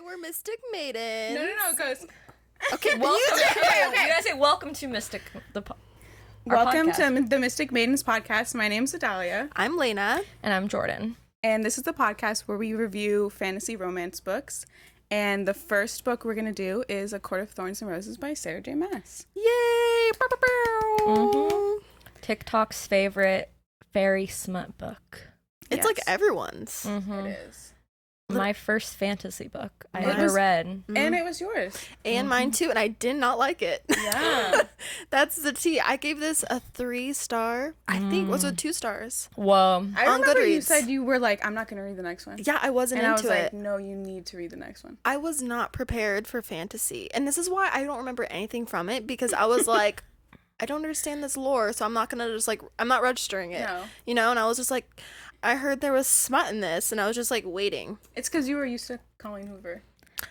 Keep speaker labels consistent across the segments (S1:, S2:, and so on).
S1: Hi, we're Mystic Maidens.
S2: No, it goes.
S1: Okay,
S3: Welcome.
S1: okay.
S3: You guys say welcome to Mystic.
S2: Welcome
S3: podcast.
S2: to the Mystic Maidens podcast. My name's Adalia.
S1: I'm Lena.
S3: And I'm Jordan.
S2: And this is the podcast where we review fantasy romance books. And the first book we're going to do is A Court of Thorns and Roses by Sarah J. Maas.
S1: Yay! Bow, bow, bow.
S3: Mm-hmm. TikTok's favorite fairy smut book.
S1: It's like everyone's.
S3: Mm-hmm.
S2: It is.
S3: My first fantasy book I
S2: It
S3: ever
S2: was-
S3: read.
S2: And it was yours.
S1: And mine too, and I did not like it.
S2: Yeah.
S1: That's the tea. I gave this a 3-star. I think was it 2 stars.
S3: Whoa.
S2: I
S1: On
S2: remember you
S1: Goodreads.
S2: said you were like, I'm not going to read the next one.
S1: Yeah, I wasn't
S2: And I
S1: into
S2: was
S1: it.
S2: like, no, you need to read the next one.
S1: I was not prepared for fantasy. And this is why I don't remember anything from it, because I was like, I don't understand this lore, so I'm not going to just like, I'm not registering it.
S2: No.
S1: You know, and I was just like, I heard there was smut in this, and I was just like waiting.
S2: It's because you were used to Colleen Hoover.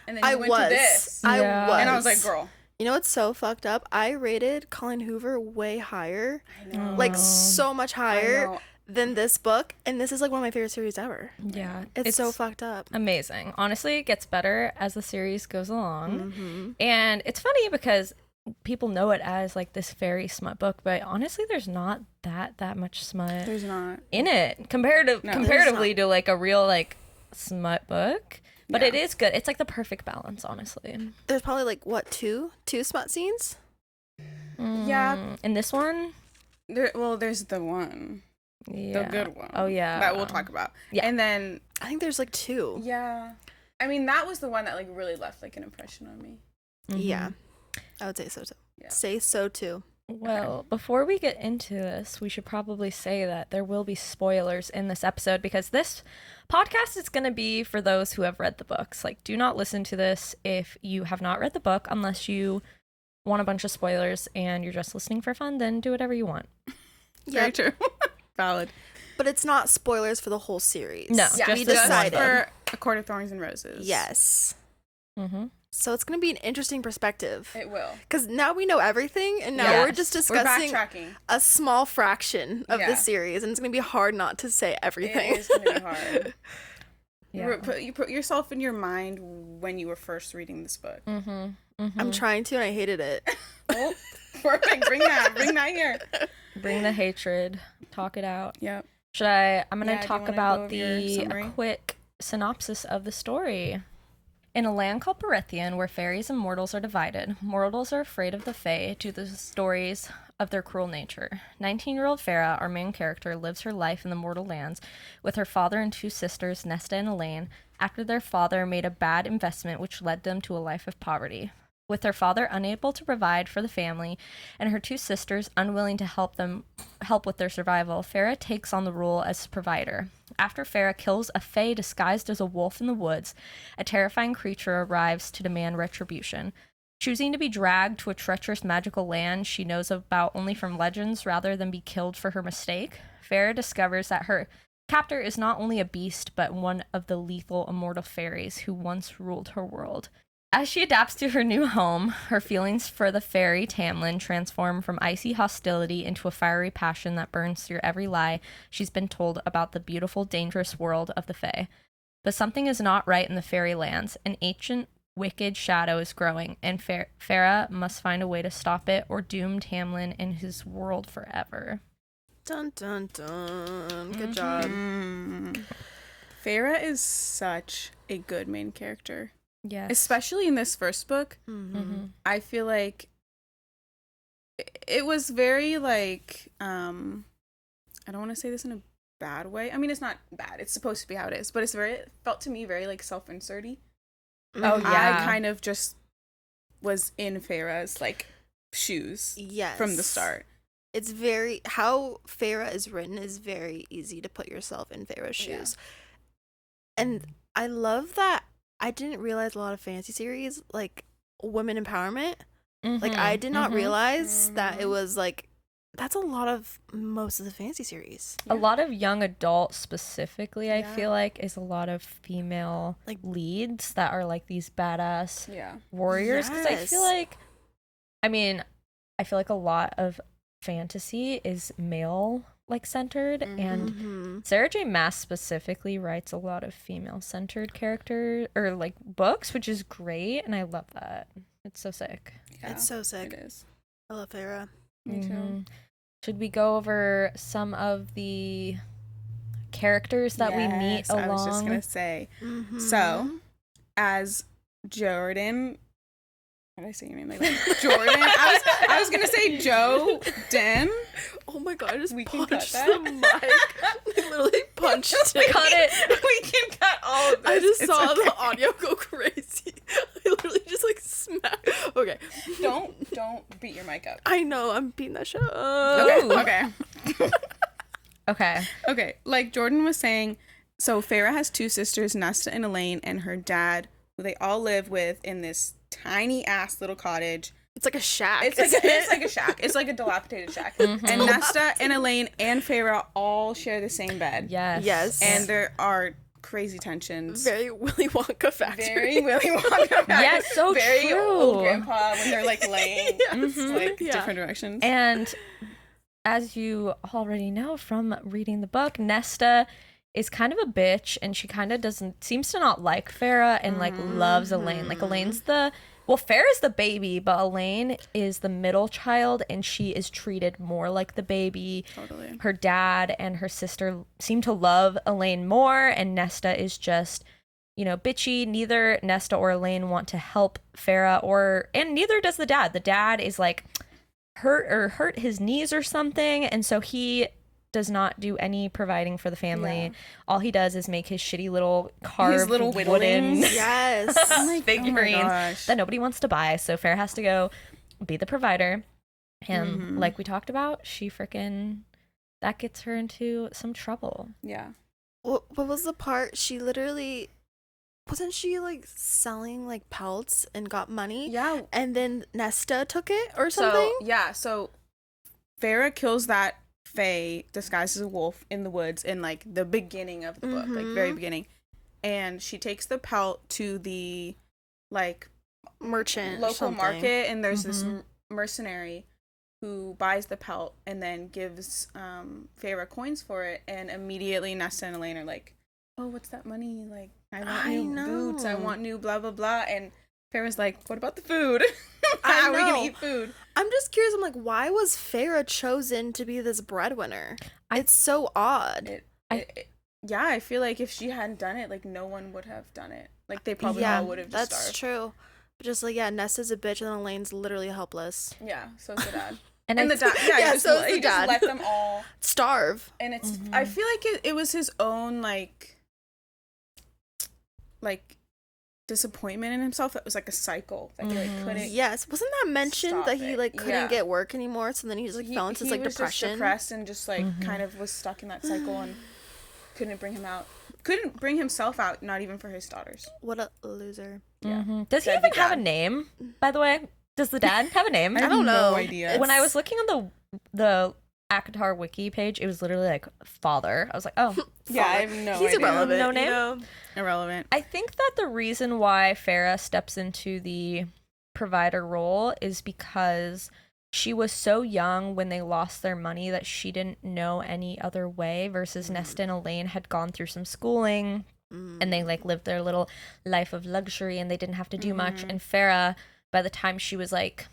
S2: And then
S1: I
S2: you went
S1: was.
S2: to this.
S3: Yeah.
S1: I was.
S2: And I was like, girl.
S1: You know what's so fucked up? I rated Colleen Hoover way higher.
S2: I know.
S1: Like, so much
S2: I
S1: higher
S2: know.
S1: than this book. And this is, like, one of my favorite series ever.
S3: Yeah.
S1: It's so fucked up.
S3: Amazing. Honestly, it gets better as the series goes along.
S1: Mm-hmm.
S3: And it's funny because people know it as like this fairy smut book, but honestly there's not that much smut
S2: There's not.
S3: in it comparatively to like a real like smut book. But
S2: Yeah.
S3: it is good. It's like the perfect balance, honestly.
S1: There's probably, like, what, two smut scenes?
S2: Yeah.
S3: In this one?
S2: There's the one.
S3: Yeah.
S2: The good one.
S3: Oh, yeah.
S2: That we'll talk about.
S3: Yeah.
S2: And then,
S1: I think there's, like, 2.
S2: yeah. I mean, that was the one that, like, really left, like, an impression on me.
S3: Mhm.
S1: Yeah. I would say so, too.
S2: Yeah.
S1: Say so, too.
S3: Well, before we get into this, we should probably say that there will be spoilers in this episode because this podcast is going to be for those who have read the books. Like, do not listen to this if you have not read the book unless you want a bunch of spoilers and you're just listening for fun, then do whatever you want.
S1: Yeah,
S2: Very true. Valid.
S1: but it's not spoilers for the whole series.
S3: No,
S2: Yeah,
S1: we
S3: just
S1: decided.
S2: for A Court of Thorns and Roses.
S1: Yes.
S3: Mm-hmm.
S1: So it's going to be an interesting perspective.
S2: It will.
S1: Because now we know everything, and now
S3: Yes.
S1: we're just
S2: We're
S1: discussing
S2: backtracking.
S1: a small fraction of
S2: Yeah.
S1: the series, and it's going to be hard not to say everything.
S2: It is going to be hard.
S3: Yeah.
S2: You put yourself in your mind when you were first reading this book.
S3: Mm-hmm. Mm-hmm.
S1: I'm trying to, and I hated it.
S2: Oh, perfect. Bring that here.
S3: Bring the hatred. Talk it out.
S2: Yep.
S3: I'm going
S2: Yeah,
S3: to
S2: do you
S3: talk
S2: wanna go
S3: about
S2: over your
S3: a
S2: summary?
S3: quick synopsis of the story. In a land called Baratheon, where fairies and mortals are divided, mortals are afraid of the Fae due to the stories of their cruel nature. 19-year-old Farah, our main character, lives her life in the mortal lands with her father and 2 sisters, Nesta and Elaine, after their father made a bad investment which led them to a life of poverty. With their father unable to provide for the family and her 2 sisters unwilling to help with their survival, Farah takes on the role as provider. After Farah kills a fae disguised as a wolf in the woods, a terrifying creature arrives to demand retribution. Choosing to be dragged to a treacherous magical land she knows about only from legends rather than be killed for her mistake, Farah discovers that her captor is not only a beast but one of the lethal immortal fairies who once ruled her world. As she adapts to her new home, her feelings for the fairy Tamlin transform from icy hostility into a fiery passion that burns through every lie she's been told about the beautiful, dangerous world of the Fae. But something is not right in the fairy lands. An ancient, wicked shadow is growing, and Farah must find a way to stop it or doom Tamlin and his world forever.
S1: Dun, dun, dun. Good job.
S2: Farah is such a good main character.
S3: Yes.
S2: Especially in this first book.
S3: Mm-hmm.
S2: I feel like it was very like I don't want to say this in a bad way. I mean, it's not bad. It's supposed to be how it is, but it felt to me very like self-inserty.
S3: Oh,
S1: Mhm.
S3: yeah.
S2: I kind of just was in Farah's like shoes
S1: Yes.
S2: from the start.
S1: It's very, how Farah is written is very easy to put yourself in Farah's shoes. And I love that I didn't realize a lot of fantasy series, like, women empowerment. Like, I did not realize that it was, like, that's a lot of most of the fantasy series.
S3: A lot of young adults specifically, I
S2: Yeah.
S3: feel like, is a lot of female
S1: Like-
S3: leads that are like these badass
S2: Yeah.
S3: warriors. Because I feel
S1: Yes.
S3: like, I feel like a lot of fantasy is male like centered, and Sarah J. Maas specifically writes a lot of female centered character or like books, which is great, and I love that. It's so sick.
S1: Yeah, it's so sick.
S2: It is.
S1: I love Farrah.
S2: Me too.
S3: Should we go over some of the characters that we meet along?
S2: I was just gonna say. So, as Jordan, how did I say your name? Like Jordan. I was gonna say Joe Den.
S1: Oh my god! I just
S2: we can cut
S1: punched
S2: that.
S1: the mic. I literally punched it.
S3: Cut it.
S2: We can cut all of this.
S1: I just
S2: It's
S1: saw
S2: okay.
S1: the audio go crazy. I literally just like smacked. Okay.
S2: Don't beat your mic up.
S1: I know. I'm beating that shit up.
S2: Okay.
S3: Okay.
S2: Like Jordan was saying, so Farrah has two sisters, Nesta and Elaine, and her dad, who they all live with in this tiny ass little cottage.
S1: It's like a shack.
S2: It's like a shack. It's like a dilapidated shack. And Nesta and Elaine and Farrah all share the same bed.
S1: Yes.
S2: And there are crazy tensions.
S1: Very Willy Wonka factory.
S2: Very Willy Wonka factory.
S3: Yes, so
S2: very
S3: true.
S2: old grandpa when they're like laying like
S1: Yeah.
S2: different directions.
S3: And as you already know from reading the book, Nesta is kind of a bitch, and she kind of seems to not like Farrah and like loves Elaine. Like Elaine's Farrah's the baby, but Elaine is the middle child, and she is treated more like the baby.
S2: Totally.
S3: Her dad and her sister seem to love Elaine more, and Nesta is just, bitchy. Neither Nesta or Elaine want to help Farrah, and neither does the dad. The dad is like hurt his knees or something, and so he does not do any providing for the family.
S2: Yeah.
S3: All he does is make his shitty little carved
S2: His little
S3: wooden
S2: whittlings.
S1: Yes.
S3: figurines
S2: gosh.
S3: that nobody wants to buy. So Farrah has to go be the provider. And like we talked about, that gets her into some trouble.
S2: Yeah.
S1: What was the part? Wasn't she like selling like pelts and got money?
S2: Yeah.
S1: And then Nesta took it or something?
S2: So Farrah kills that Fae disguised as a wolf in the woods in like the beginning of the book, like very beginning. And she takes the pelt to the like
S1: Merchant.
S2: local market, and there's this mercenary who buys the pelt and then gives Farrah coins for it, and immediately Nesta and Elaine are like, oh, what's that money? Like, I want new boots, I want new blah blah blah. And Farrah's like, what about the food? How are we gonna eat food?
S1: I'm just curious. I'm like, why was Farrah chosen to be this breadwinner? It's so odd.
S2: Yeah, I feel like if she hadn't done it, like no one would have done it. Like they probably all would have just
S1: that's
S2: starved.
S1: true. But just like, Nesta's a bitch and Elaine's literally helpless.
S2: Yeah, so is the dad.
S3: And
S2: the dad,
S1: Yeah, so is the
S2: he just
S1: dad.
S2: let them all
S1: Starve.
S2: and it's I feel like it was his own like disappointment in himself. It was like a cycle that he like couldn't.
S1: Yes, wasn't that mentioned
S2: Stop
S1: that he
S2: it.
S1: like couldn't
S2: Yeah.
S1: get work anymore? So then he just like fell into this, like
S2: was
S1: depression.
S2: just depressed and just like kind of was stuck in that cycle and couldn't bring himself out, not even for his daughters.
S1: What a loser.
S2: Yeah.
S3: Does he
S2: That'd be
S3: even have a
S2: bad.
S3: name, by the way? Does the dad have a name?
S2: I
S1: don't
S2: have
S1: know.
S2: no idea.
S3: When I was looking on the ACOTAR wiki page, it was literally like father. I was like, oh.
S2: Yeah, I have no
S1: He's
S2: idea.
S1: irrelevant.
S3: No
S1: you
S3: name?
S1: know?
S2: Irrelevant.
S3: I think that the reason why Farrah steps into the provider role is because she was so young when they lost their money that she didn't know any other way, versus Nesta and Elaine had gone through some schooling and they like lived their little life of luxury and they didn't have to do much. And Farrah, by the time she was like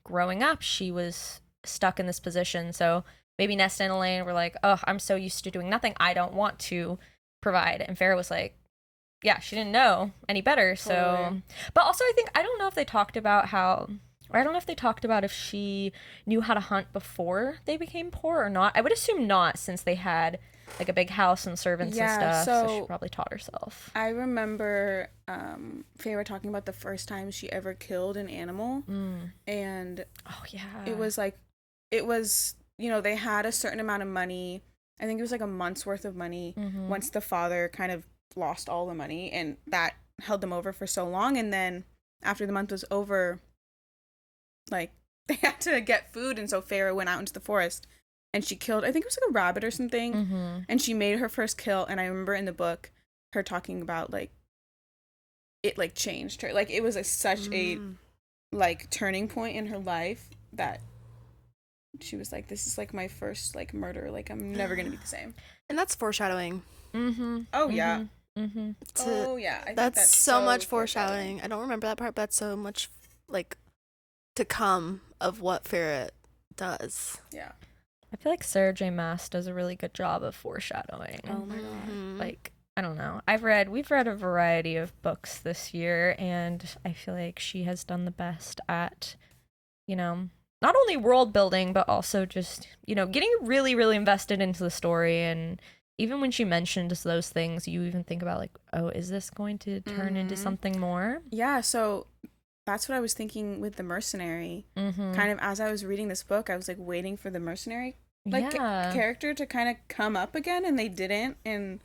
S3: growing up, she was stuck in this position. So maybe Nesta and Elaine were like, oh, I'm so used to doing nothing, I don't want to provide. And Farrah was like, yeah, she didn't know any better. So
S2: Totally.
S3: but also I don't know if they talked about if she knew how to hunt before they became poor or not. I would assume not, since they had like a big house and servants and stuff, so she probably taught herself.
S2: I remember Farrah talking about the first time she ever killed an animal. And
S3: Oh yeah.
S2: it was they had a certain amount of money. I think it was like a month's worth of money once the father kind of lost all the money, and that held them over for so long. And then after the month was over, like they had to get food, and so Farrah went out into the forest and she killed, I think it was like a rabbit or something, and she made her first kill. And I remember in the book her talking about like it like changed her, like it was such a like turning point in her life that she was like, this is like my first like murder, like I'm never gonna be the same.
S1: And that's foreshadowing.
S2: Oh yeah.
S1: Oh
S2: yeah, I think
S1: that's so much foreshadowing. I don't remember that part, but that's so much like to come of what Farrah does.
S2: Yeah.
S3: I feel like Sarah J. Maas does a really good job of foreshadowing.
S2: Oh my god.
S3: Like, I don't know. We've read a variety of books this year, and I feel like she has done the best at, you know, not only world building, but also just, you know, getting really, really invested into the story. And even when she mentions those things, you even think about like, oh, is this going to turn into something more?
S2: Yeah, so that's what I was thinking with the mercenary. Kind of as I was reading this book, I was like waiting for the mercenary character to kind of come up again, and they didn't. And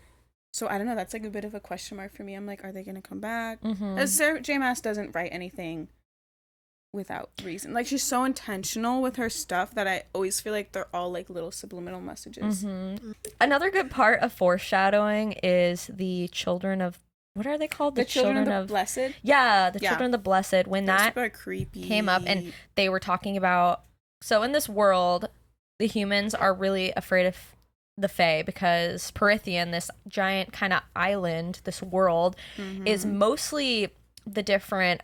S2: so I don't know, that's like a bit of a question mark for me. I'm like, are they gonna come back? As Sarah J. Maas doesn't write anything without reason. Like, she's so intentional with her stuff that I always feel like they're all like little subliminal messages.
S3: Another good part of foreshadowing is the children of, what are they called?
S2: The children of the blessed.
S3: Yeah, the children of the blessed. When that
S2: creepy
S3: came up, and they were talking about, so in this world, the humans are really afraid of the Fae because Perithian, this giant kind of island, this world, is mostly the different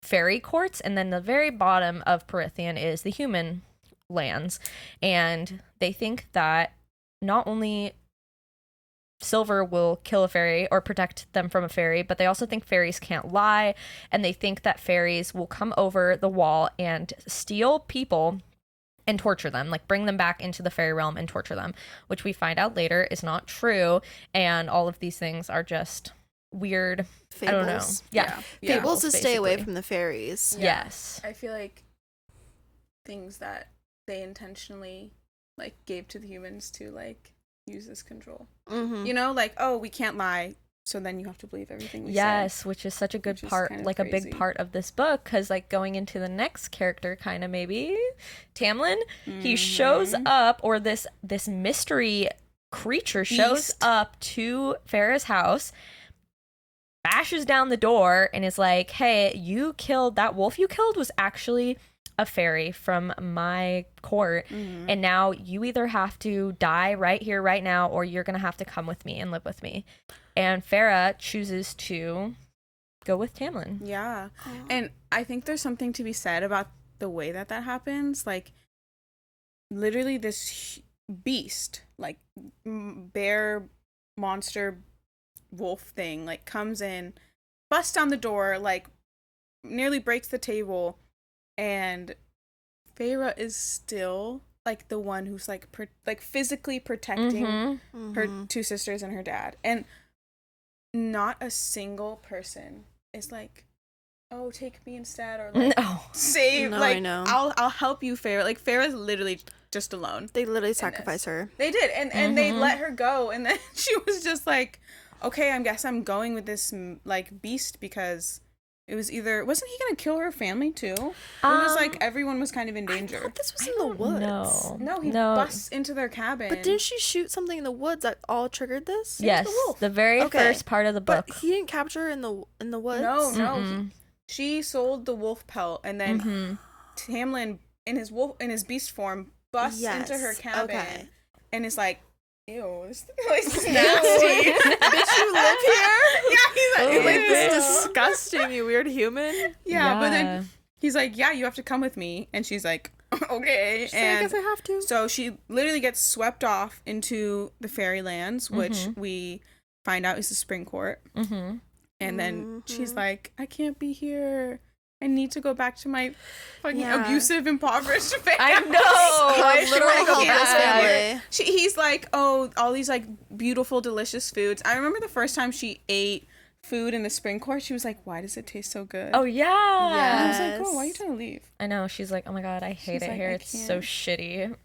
S3: fairy courts, and then the very bottom of Perithian is the human lands. And they think that not only Silver will kill a fairy or protect them from a fairy, but they also think fairies can't lie, and they think that fairies will come over the wall and steal people and torture them, like bring them back into the fairy realm and torture them, which we find out later is not true, and all of these things are just weird fables. I don't know. Yeah.
S1: Fables to stay away from the fairies.
S3: Yeah. Yes.
S2: I feel like things that they intentionally like gave to the humans to like use this control. You know, like, oh, we can't lie, so then you have to believe everything we say.
S3: Yes, which is such a good part, like crazy. A big part of this book, because like going into the next character, kind of maybe Tamlin, he shows up, or this mystery creature shows up to Farrah's house, bashes down the door, and is like, hey, you killed that wolf you killed was actually a fairy from my court, and now you either have to die right here right now, or you're gonna have to come with me and live with me. And Farrah chooses to go with Tamlin.
S2: Yeah. And I think there's something to be said about the way that happens. Like, literally this beast, like bear, monster, wolf thing, like comes in, busts down the door, like nearly breaks the table, and Farrah is still like the one who's like physically protecting her two sisters and her dad. And not a single person is like, oh, take me instead, or like save. No, like, I know. I'll help you, Farrah. Like, Farrah's literally just alone.
S1: They literally sacrifice her.
S2: They did, and they let her go, and then she was just like, okay, I guess I'm going with this like beast, because it was either, wasn't he gonna kill her family too? It was like everyone was kind of in danger.
S1: I thought this was in the woods.
S2: No, he busts into their cabin.
S1: But didn't she shoot something in the woods that all triggered this?
S3: Yes, the very first part of the book.
S1: But he didn't capture her in the woods.
S2: No. She sold the wolf pelt, and then Tamlin in his beast form busts into her cabin, and is like, ew, this place is nasty.
S1: Bitch, you live here?
S2: Yeah, he's
S1: like this disgusting, you weird human.
S2: Yeah, but then he's like, yeah, you have to come with me. And she's like, okay. And
S1: I guess I have to.
S2: So she literally gets swept off into the fairylands, which we find out is the Spring Court. And then she's like, I can't be here. I need to go back to my fucking abusive, impoverished family.
S3: I know.
S1: Literally helpless family.
S2: He's like, oh, all these like beautiful, delicious foods. I remember the first time she ate food in the Spring Court, she was like, why does it taste so good?
S3: Oh, yeah.
S2: And I was like, oh, why are you trying to leave?
S3: I know. She's like, oh my God, I hate it here. It's so shitty.
S2: Farrah,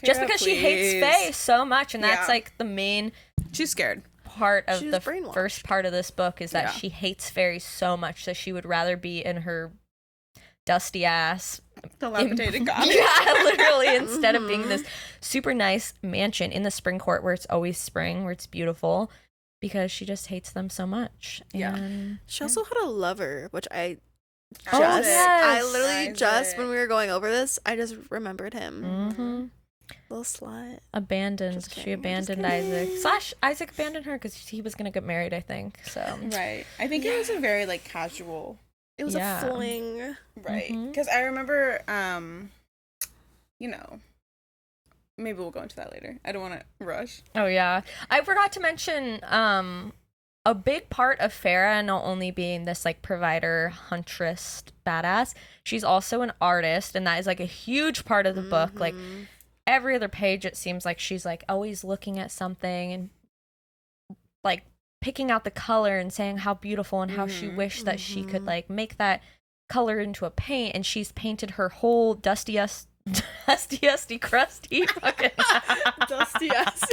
S3: just because she hates Faye so much, and that's like the main...
S2: She's scared.
S3: Part of the first part of this book is that she hates fairies so much that she would rather be in her dusty ass
S2: dilapidated cottage.
S3: Yeah, literally, instead of being in this super nice mansion in the Spring Court where it's always spring, where it's beautiful, because she just hates them so much.
S1: She also had a lover, which I Just,
S3: yes.
S1: I literally just
S2: Isaac.
S1: when we were going over this, I just remembered him.
S3: Mm-hmm.
S1: Little slut.
S3: Abandoned.
S1: Just
S3: She
S1: kidding, just
S3: abandoned
S1: kidding.
S3: Isaac. / Isaac abandoned her because he was gonna get married, I think. So
S2: Right. I think it was a very like casual.
S1: It was
S3: Yeah.
S1: a fling.
S2: Right.
S3: Mhm.
S2: Because I remember, you know, maybe we'll go into that later. I don't want to rush.
S3: Oh yeah. I forgot to mention a big part of Farah not only being this like provider, huntress, badass, she's also an artist, and that is like a huge part of the book. Like every other page it seems like she's like always looking at something and like picking out the color and saying how beautiful and how she wished that she could like make that color into a paint, and she's painted her whole dusty crusty fucking
S1: Dusty ass.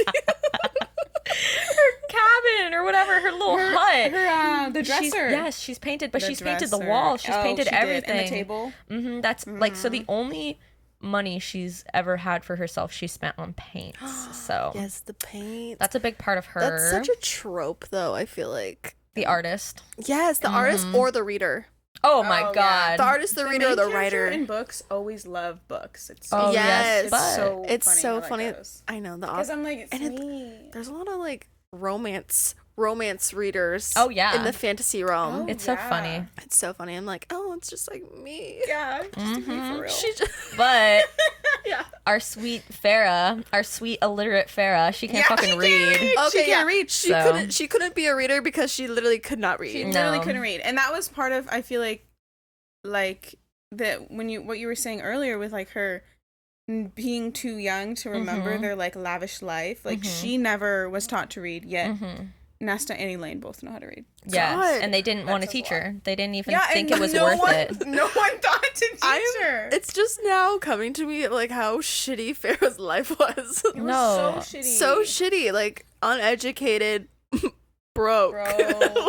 S3: her cabin or whatever, her little hut.
S2: The dresser.
S3: She's painted, but
S2: The
S3: she's painted the
S2: dresser.
S3: walls. She's
S2: Oh,
S3: painted
S2: she did.
S3: everything.
S2: And the table.
S3: That's like, so the only money she's ever had for herself, she spent on paints. So
S1: Yes, the paint.
S3: that's a big part of her.
S1: That's such a trope, though. I feel like.
S3: The artist.
S1: Yes, the artist or the reader.
S3: Oh my
S2: Oh, yeah.
S3: god.
S1: The artist, the reader, or
S2: main
S1: the
S2: character
S1: writer.
S2: in books always love books. It's
S3: Oh, yes,
S1: yes,
S3: but
S2: so
S1: it's
S2: funny
S1: so
S2: how that
S1: funny.
S2: goes.
S1: I know the
S2: Because
S1: author.
S2: I'm like, it's
S1: and it-
S2: me.
S1: There's a lot of like romance readers.
S3: Oh, yeah.
S1: in the fantasy realm.
S2: Oh,
S3: It's so
S2: yeah.
S3: funny.
S1: It's so funny. I'm like, oh, it's just like me.
S2: Yeah, just me for real.
S1: She just,
S3: But
S1: yeah.
S3: our sweet Farah, our sweet illiterate Farah, she can't
S2: Yeah,
S3: fucking
S2: she
S3: read.
S2: can't read.
S1: Okay,
S2: She can't
S1: yeah.
S2: read.
S1: She
S3: So-
S1: couldn't. She couldn't be a reader because she literally could not read.
S2: She
S3: No.
S2: literally couldn't read, and that was part of. I feel like that when what you were saying earlier with like her being too young to remember their like lavish life. Like she never was taught to read, yet Nesta and Elaine both know how to read.
S3: Yes,
S1: God.
S3: and they didn't want to
S2: says
S3: teach
S2: a lot.
S3: her. They didn't even
S2: Yeah,
S3: think
S2: and
S3: it was
S2: no
S3: worth
S2: one,
S3: it.
S2: No one thought to teach her.
S1: It's just now coming to me like how shitty Farrah's life was.
S2: It was
S3: No.
S2: so shitty.
S1: So shitty, like uneducated, broke.
S2: Bro.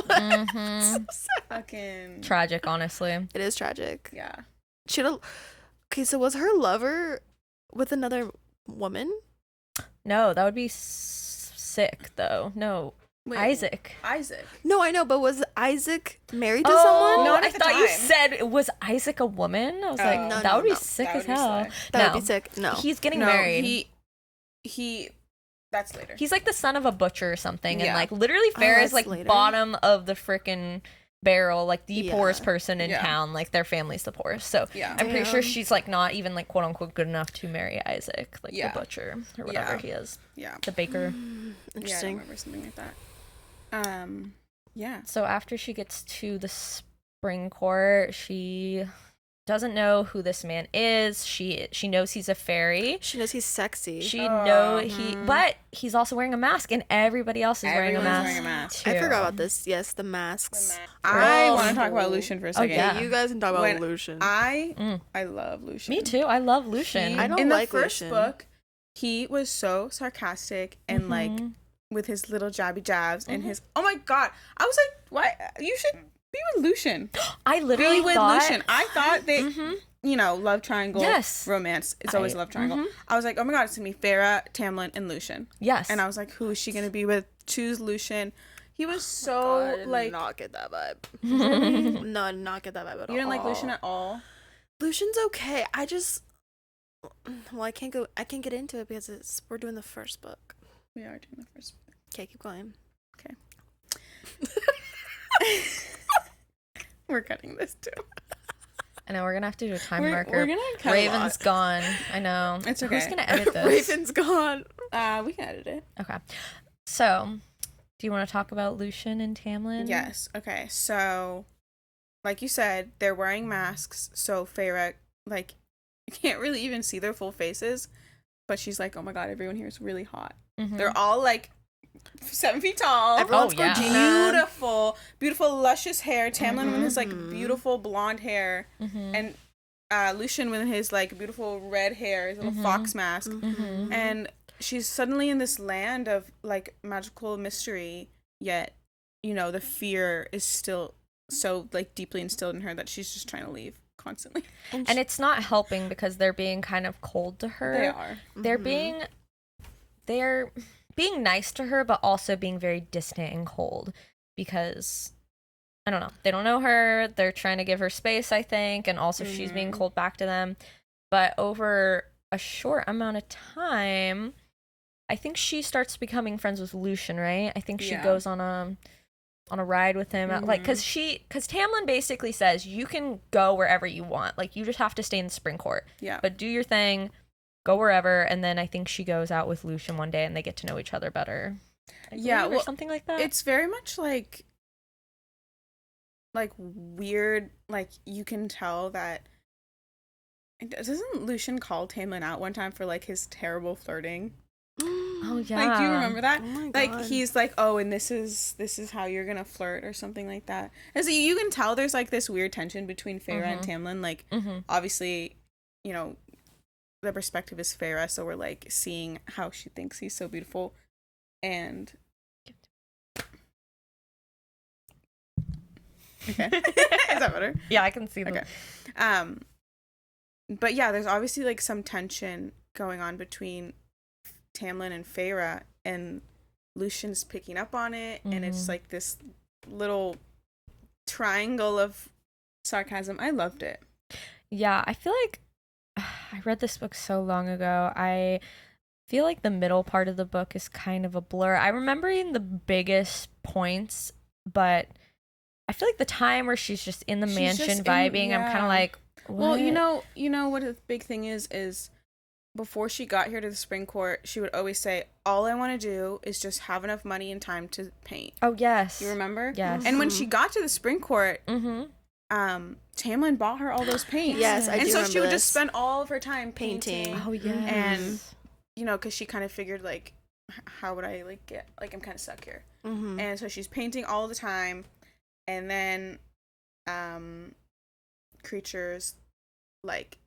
S3: Mhm.
S2: Fucking.
S3: Tragic, honestly.
S1: It is tragic.
S2: Yeah.
S1: She had okay, so was her lover with another woman?
S3: No, that would be sick, though. No,
S2: Wait,
S3: Isaac.
S2: Isaac.
S1: No, I know, but was Isaac married to
S3: Oh,
S1: someone?
S2: Not
S3: I
S2: at the
S3: thought you
S2: time.
S3: said, was Isaac a woman? I was like,
S2: No,
S3: that would be
S1: no.
S3: sick
S2: That
S3: as
S2: would be
S3: hell.
S2: sick.
S1: That
S3: No.
S1: would be sick. No.
S3: He's getting
S2: No,
S3: married.
S2: he. That's later.
S3: He's like the son of a butcher or something, and
S2: Yeah.
S3: like literally
S1: Oh,
S3: Farrah's
S1: that's
S3: like
S1: later.
S3: bottom of the freaking barrel, like the
S1: Yeah.
S3: poorest person in
S2: Yeah.
S3: town. Like their family's the poorest, so
S2: Yeah.
S3: I'm pretty sure
S1: Damn.
S3: she's like not even like quote unquote good enough to marry Isaac, like
S2: Yeah.
S3: the butcher or whatever
S2: Yeah.
S3: he is,
S2: Yeah.
S3: the baker.
S2: Yeah, I
S1: Interesting.
S2: remember something like that. Yeah.
S3: So after she gets to the spring court, she doesn't know who this man is. She knows he's a fairy.
S1: She knows he's sexy.
S3: She know he, but he's also wearing a mask, and everybody else is wearing a
S2: Everyone's
S3: mask.
S2: wearing a mask.
S1: I
S3: too.
S1: forgot about this. Yes, the masks.
S2: I
S1: Oh.
S2: want to talk about Lucian for a second.
S3: yeah.
S1: You guys can talk about
S2: When
S1: Lucian.
S2: I love Lucian.
S3: Me too. I love Lucian.
S1: I don't
S2: in
S1: like
S2: the first
S1: Lucian.
S2: book, he was so sarcastic and like with his little jabby jabs and his. Oh my god! I was like, why? You should be with Lucian.
S3: I literally
S2: Be with
S3: thought,
S2: Lucian. I thought they, you know, love triangle.
S3: Yes.
S2: Romance. It's always
S3: I-
S2: love triangle. I was like, oh my god, it's gonna be Farah, Tamlin, and Lucian.
S3: yes,
S2: And I was like, who is she gonna be with? Choose Lucian. He was so
S1: I did
S2: like.
S1: not get that vibe. No, I did not get that vibe at all.
S2: You didn't like Lucian at all.
S1: Lucian's okay. I just I can't get into it because we're doing the first book.
S2: We are doing the first.
S1: Okay, keep going.
S2: We're cutting this too.
S3: I know we're gonna have to do a time
S2: We're
S3: marker.
S2: gonna cut a
S3: Raven's
S2: lot.
S3: gone. I know.
S2: It's
S3: Who's
S2: okay.
S3: gonna edit this?
S1: Raven's gone.
S2: We can edit it.
S3: Okay. So, do you want to talk about Lucian and Tamlin?
S2: Yes. Okay. So, like you said, they're wearing masks, so Farah, like, you can't really even see their full faces. But she's like, oh my god, everyone here is really hot.
S3: Mhm.
S2: They're all like 7 feet tall.
S1: Everyone's
S3: Oh, yeah.
S2: Beautiful, beautiful, luscious hair. Tamlin with his like beautiful blonde hair, and Lucian with his like beautiful red hair, his little fox mask. And she's suddenly in this land of like magical mystery, yet you know the fear is still so like deeply instilled in her that she's just trying to leave constantly.
S3: And it's not helping because they're being kind of cold to her.
S2: They are.
S3: They're being nice to her, but also being very distant and cold because I don't know. They don't know her. They're trying to give her space, I think, and also she's being cold back to them. But over a short amount of time, I think she starts becoming friends with Lucian, right? I think she goes on a ride with him, like, because Tamlin basically says you can go wherever you want, like you just have to stay in the spring court, but do your thing, go wherever. And then I think she goes out with Lucian one day and they get to know each other better, or something like that.
S2: It's very much like weird, like you can tell that. Doesn't Lucian call Tamlin out one time for like his terrible flirting?
S3: Oh yeah.
S2: Like, do you remember that?
S1: Oh my
S2: like
S1: God.
S2: he's like, oh, and this is how you're gonna flirt or something like that. And so you can tell there's like this weird tension between Feyre and Tamlin. Like obviously, you know, the perspective is Feyre, so we're like seeing how she thinks he's so beautiful. And okay. Is that better?
S3: Yeah, I can see that.
S2: Okay. But yeah, there's obviously like some tension going on between Tamlin and Feyre, and Lucian's picking up on it, and it's like this little triangle of sarcasm. I loved it.
S3: Yeah, I feel like I read this book so long ago. I feel like the middle part of the book is kind of a blur. I remember the biggest points, but I feel like the time where she's just in the mansion vibing, I'm kind of like, what?
S2: Well, you know what the big thing is before she got here to the spring court, she would always say, all I want to do is just have enough money and time to paint.
S3: Oh, yes.
S2: You remember?
S3: Yes.
S2: And when she got to the spring court, Tamlin bought her all those paints.
S1: Yes, I do.
S2: And so she would
S1: this.
S2: just spend all of her time painting.
S3: Oh, yes.
S2: And, you know, because she kind of figured, like, how would I, like, get, like, I'm kind of stuck here. And so she's painting all the time. And then creatures like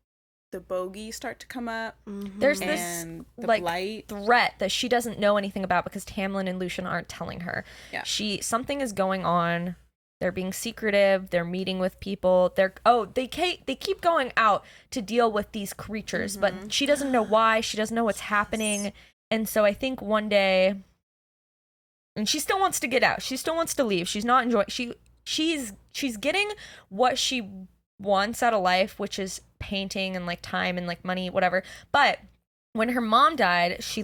S2: the bogey start to come up.
S3: There's
S2: and
S3: this
S2: the
S3: like
S2: blight
S3: threat that she doesn't know anything about because Tamlin and Lucian aren't telling her.
S2: Yeah.
S3: Something is going on. They're being secretive. They're meeting with people. They keep going out to deal with these creatures, but she doesn't know why. She doesn't know what's happening. And so I think one day, and she still wants to get out. She still wants to leave. She's not enjoying. She's getting what she wants out of life, which is painting and like time and like money, whatever. But when her mom died, she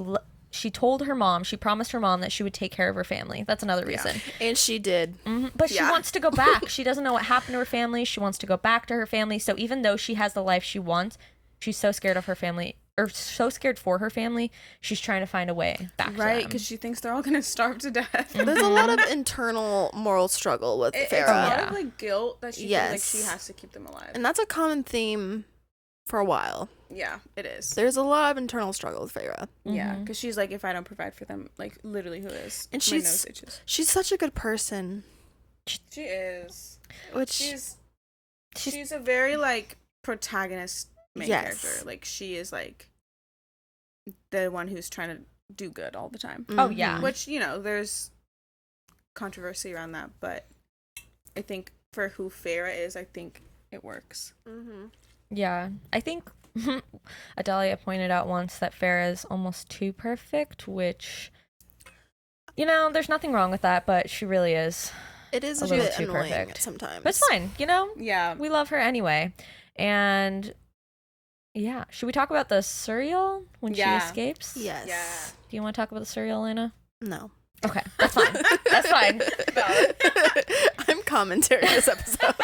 S3: told her mom, she promised her mom that she would take care of her family. That's another reason.
S1: And she did.
S3: But she wants to go back. She doesn't know what happened to her family. She wants to go back to her family. So even though she has the life she wants, she's so scared of her family, or so scared for her family, she's trying to find a way back to them.
S2: right, because she thinks they're all gonna starve to death.
S1: There's a lot of internal moral struggle with
S2: It's
S1: Feyre.
S2: a lot of like guilt that she feels like
S1: Yes.
S2: she has to keep them alive.
S1: And that's a common theme for a while.
S2: Yeah, it is.
S1: There's a lot of internal struggle with Feyre.
S2: Yeah, because she's like, if I don't provide for them, like literally, who is?
S1: And
S2: My nose itches.
S1: she's such a good person.
S2: She is.
S1: Which
S2: She's a very like protagonist main
S1: Yes.
S2: character. Like she is like the one who's trying to do good all the time.
S3: Oh, yeah.
S2: Which, you know, there's controversy around that, but I think for who Feyre is, I think it works.
S3: Yeah, I think Adalia pointed out once that Farrah is almost too perfect, which, you know, there's nothing wrong with that, but she really is.
S1: It is
S3: a
S1: a
S3: little
S1: bit
S3: too
S1: annoying
S3: perfect.
S1: sometimes.
S3: But it's fine, you know?
S2: Yeah.
S3: We love her anyway. And yeah, should we talk about the Suriel when she escapes?
S1: Yes.
S2: Yeah.
S3: Do you want to talk about the Suriel, Elena?
S1: No.
S3: Okay, that's fine. That's fine.
S1: I'm commentary this episode.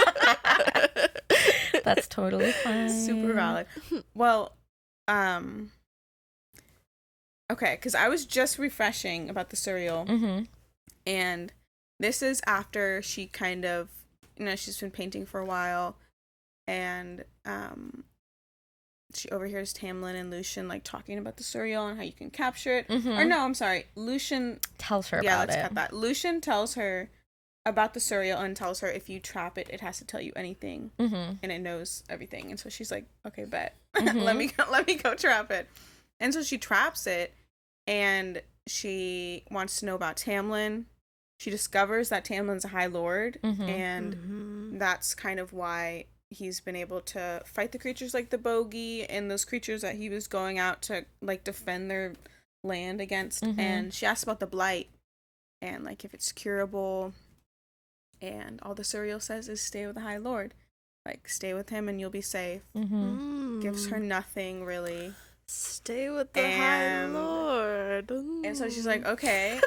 S3: That's totally fine.
S2: Super valid. Well, okay, because I was just refreshing about the Suriel, and this is after she kind of, you know, she's been painting for a while, and she overhears Tamlin and Lucian like talking about the Suriel and how you can capture it. Or no, I'm sorry, Lucian
S3: tells her
S2: yeah,
S3: about
S2: let's
S3: it.
S2: cut that. Lucian tells her about the Suriel and tells her if you trap it, it has to tell you anything, and it knows everything. And so she's like, okay, bet. let me go trap it. And so she traps it, and she wants to know about Tamlin. She discovers that Tamlin's a High Lord, and that's kind of why he's been able to fight the creatures like the bogey and those creatures that he was going out to like defend their land against. And she asks about the blight and like if it's curable, and all the Suriel says is stay with the High Lord. Like, stay with him and you'll be safe. Gives her nothing, really.
S1: Stay with the High Lord.
S2: And so she's like, okay.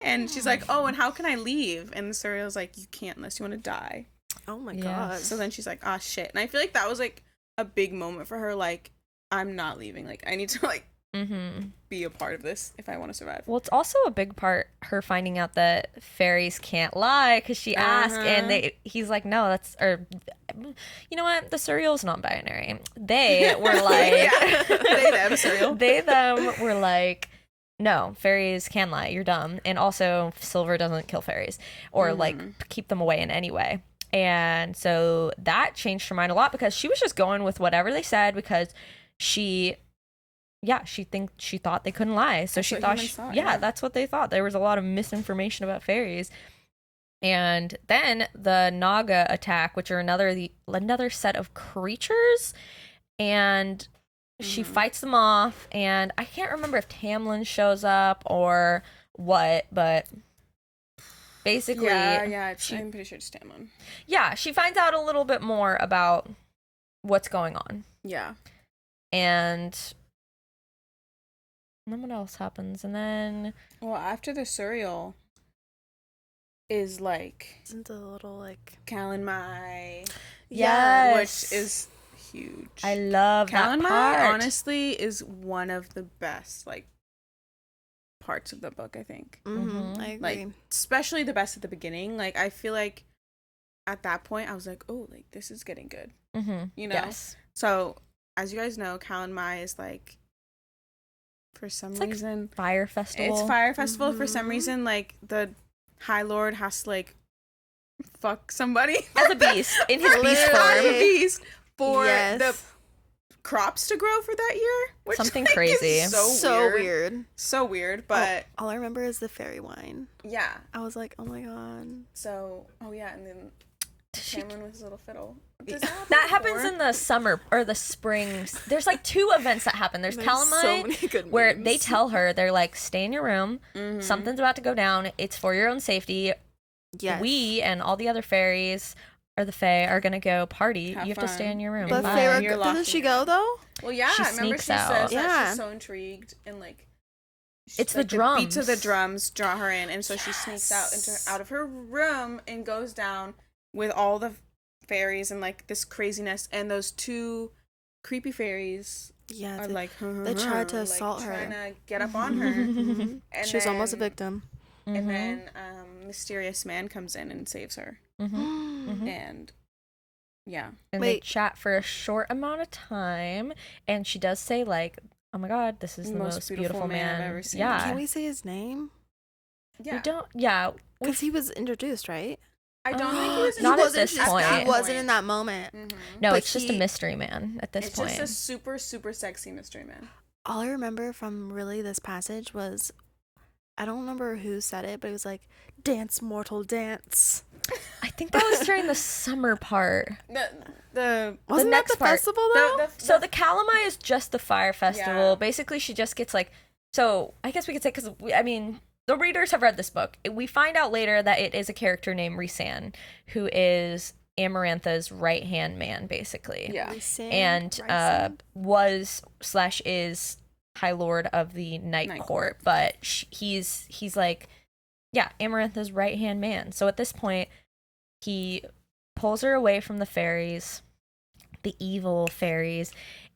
S2: And she's like, oh, and how can I leave? And the Suriel's like, you can't unless you want to die.
S1: Oh my god.
S2: So then she's like, ah, shit. And I feel like that was, like, a big moment for her. Like, I'm not leaving. Like, I need to, like, be a part of this if I want to survive.
S3: Well, it's also a big part her finding out that fairies can't lie, because she asked, and he's like, no, that's, or you know what, the Suriel's non-binary. They were like,
S2: they them Suriel.
S3: They them were like, no, fairies can lie. You're dumb, and also silver doesn't kill fairies or like keep them away in any way. And so that changed her mind a lot, because she was just going with whatever they said, because she thought they couldn't lie. So she thought, that's what they thought. There was a lot of misinformation about fairies. And then the Naga attack, which are another set of creatures, and she fights them off. And I can't remember if Tamlin shows up or what, but basically,
S2: I'm pretty sure it's Tamlin.
S3: Yeah, she finds out a little bit more about what's going on.
S2: Yeah,
S3: and then what else happens? And then,
S2: well, after the Suriel is like,
S1: isn't the little like
S2: Callan Mai,
S3: yes,
S2: which is huge.
S3: I love
S2: Callan
S3: that
S2: Mai.
S3: part.
S2: Honestly, is one of the best like parts of the book. I think.
S1: I agree.
S2: Like, especially the best at the beginning. Like, I feel like at that point I was like, oh, like this is getting good. You know.
S3: Yes.
S2: So as you guys know, Callan Mai is like, for some reason,
S3: fire festival.
S2: It's fire festival. For some reason, like the High Lord has to like fuck somebody
S3: as a beast in his beast form.
S2: As a beast for the crops to grow for that year. Which,
S3: something
S2: like,
S3: crazy.
S2: Is so weird. But
S1: all I remember is the fairy wine.
S2: Yeah,
S1: I was like, oh my god.
S2: So and then Tamlin with his little fiddle.
S3: That happens in the summer or the spring. There's like 2 events that happen. There's Calamite, where they tell her, they're like, stay in your room. Something's about to go down. It's for your own safety.
S1: Yes.
S3: We and all the other fairies or the fae are gonna go party. You have to stay in your room.
S1: But Feyre, doesn't she go though?
S2: Well, yeah.
S3: She
S2: remember
S3: sneaks
S2: she
S3: out.
S2: says that she's so intrigued and like.
S3: It's
S2: like,
S3: the drums.
S2: The beats of the drums draw her in, and so she sneaks out of her room and goes down with all the fairies and like this craziness, and those 2 creepy fairies are like
S1: they tried to assault her,
S2: trying to get up on her. And
S1: she was almost a victim.
S2: And then mysterious man comes in and saves her. And
S3: and they chat for a short amount of time, and she does say like, oh my god, this is the most beautiful man
S2: I've ever seen.
S3: Yeah,
S1: can we say his name?
S3: We don't. Yeah,
S1: because he was introduced, right?
S2: I don't think he was
S3: not at this point.
S1: He wasn't in that moment.
S3: No,
S1: but
S3: it's just a mystery man at this point.
S2: It's just a super, super sexy mystery man.
S1: All I remember from really this passage was, I don't remember who said it, but it was like, dance, mortal, dance.
S3: I think that was during the summer part.
S1: Wasn't that the festival though?
S3: So the Calamai is just the fire festival.
S2: Yeah.
S3: Basically, she just gets like, so I guess we could say, because the readers have read this book. We find out later that it is a character named Rhysand, who is Amarantha's right-hand man, basically.
S2: Yeah.
S3: And was/is High Lord of the Night Court. But he's like, Amarantha's right-hand man. So at this point, he pulls her away from the fairies, the evil fairies,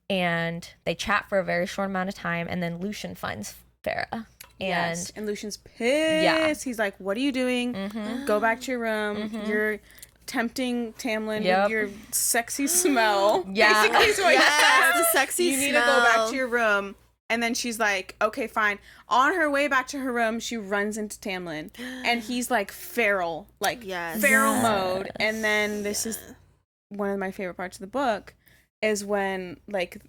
S3: and they chat for a very short amount of time, and then Lucian finds Feyre.
S2: And Lucian's pissed. Yeah. He's like, what are you doing? Go back to your room. You're tempting Tamlin with your sexy smell.
S3: Yeah.
S2: Basically is what he says.
S1: The sexy smell.
S2: You need to go back to your room. And then she's like, okay, fine. On her way back to her room, she runs into Tamlin. And he's like feral. Like feral mode. And then this is one of my favorite parts of the book, is when like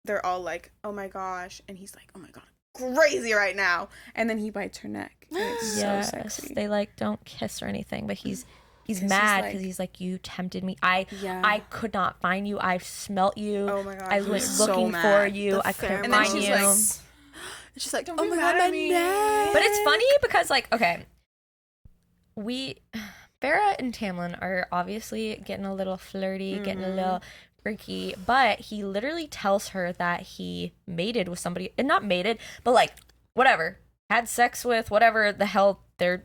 S2: they're all like, oh my gosh. And he's like, oh my god, crazy right now. And then he bites her neck. And it's so sexy.
S3: They like don't kiss or anything, but he's mad because he's like, you tempted me. I could not find you. I smelt you.
S2: Oh my god.
S3: I went looking for you. I couldn't find you.
S1: And she's like,
S2: Don't
S1: oh
S2: be
S1: my
S2: mad
S1: god,
S2: at
S1: my
S2: me.
S1: neck.
S3: But it's funny because, like, okay, Farrah and Tamlin are obviously getting a little flirty, getting a little freaky, but he literally tells her that he mated with somebody, and not mated, but like, whatever, had sex with whatever the hell they're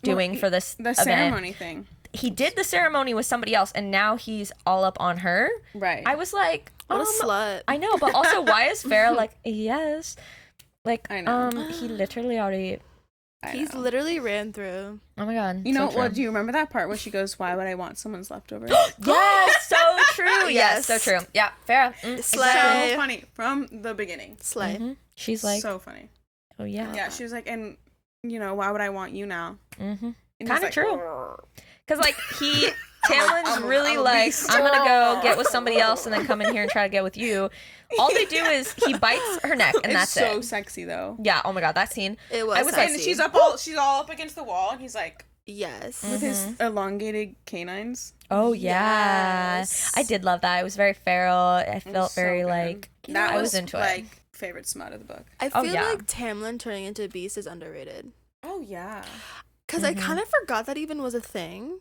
S3: doing for this
S2: The
S3: event.
S2: ceremony thing.
S3: He did the ceremony with somebody else, and now he's all up on her.
S2: Right.
S3: I was like,
S1: What a slut.
S3: I know, but also, why is Farrah like, yes? Like,
S2: I know.
S3: he literally already.
S1: He's
S2: know.
S1: literally ran through.
S3: Oh my god.
S2: You know,
S3: so
S2: well,
S3: true.
S2: do you remember that part where she goes, "Why would I want someone's leftovers?"
S3: Yes, so true. Yes,
S1: Yes.
S3: so true. Yeah, Farrah.
S1: Slay.
S2: So funny from the beginning.
S1: Slay.
S3: Mhm. She's like,
S2: so funny.
S3: oh yeah.
S2: Yeah, she was like, and you know, why would I want you now?
S3: Mm-hmm.
S2: And he's
S3: Kind of
S2: like,
S3: true. Because like Tamlin's really
S2: I'm a
S3: like,
S2: beast.
S3: I'm gonna go get with somebody else and then come in here and try to get with you. All they do is he bites her neck and
S2: It's
S3: that's
S2: so
S3: it.
S2: sexy though.
S3: Yeah. Oh my god, that scene.
S1: It was
S3: I was
S1: sexy.
S2: And she's all up against the wall, and he's like
S1: Yes.
S2: with his elongated canines.
S3: Oh yeah,
S1: Yes.
S3: I did love that. It was very feral. I
S2: It was
S3: felt
S2: so
S3: very
S2: good.
S3: like
S2: That
S3: I
S2: was
S3: was into
S2: like
S3: it.
S2: favorite smut of the book.
S1: I
S3: Oh,
S1: feel
S3: yeah.
S1: like Tamlin turning into a beast is underrated.
S2: Oh yeah.
S1: Because I kind of forgot that even was a thing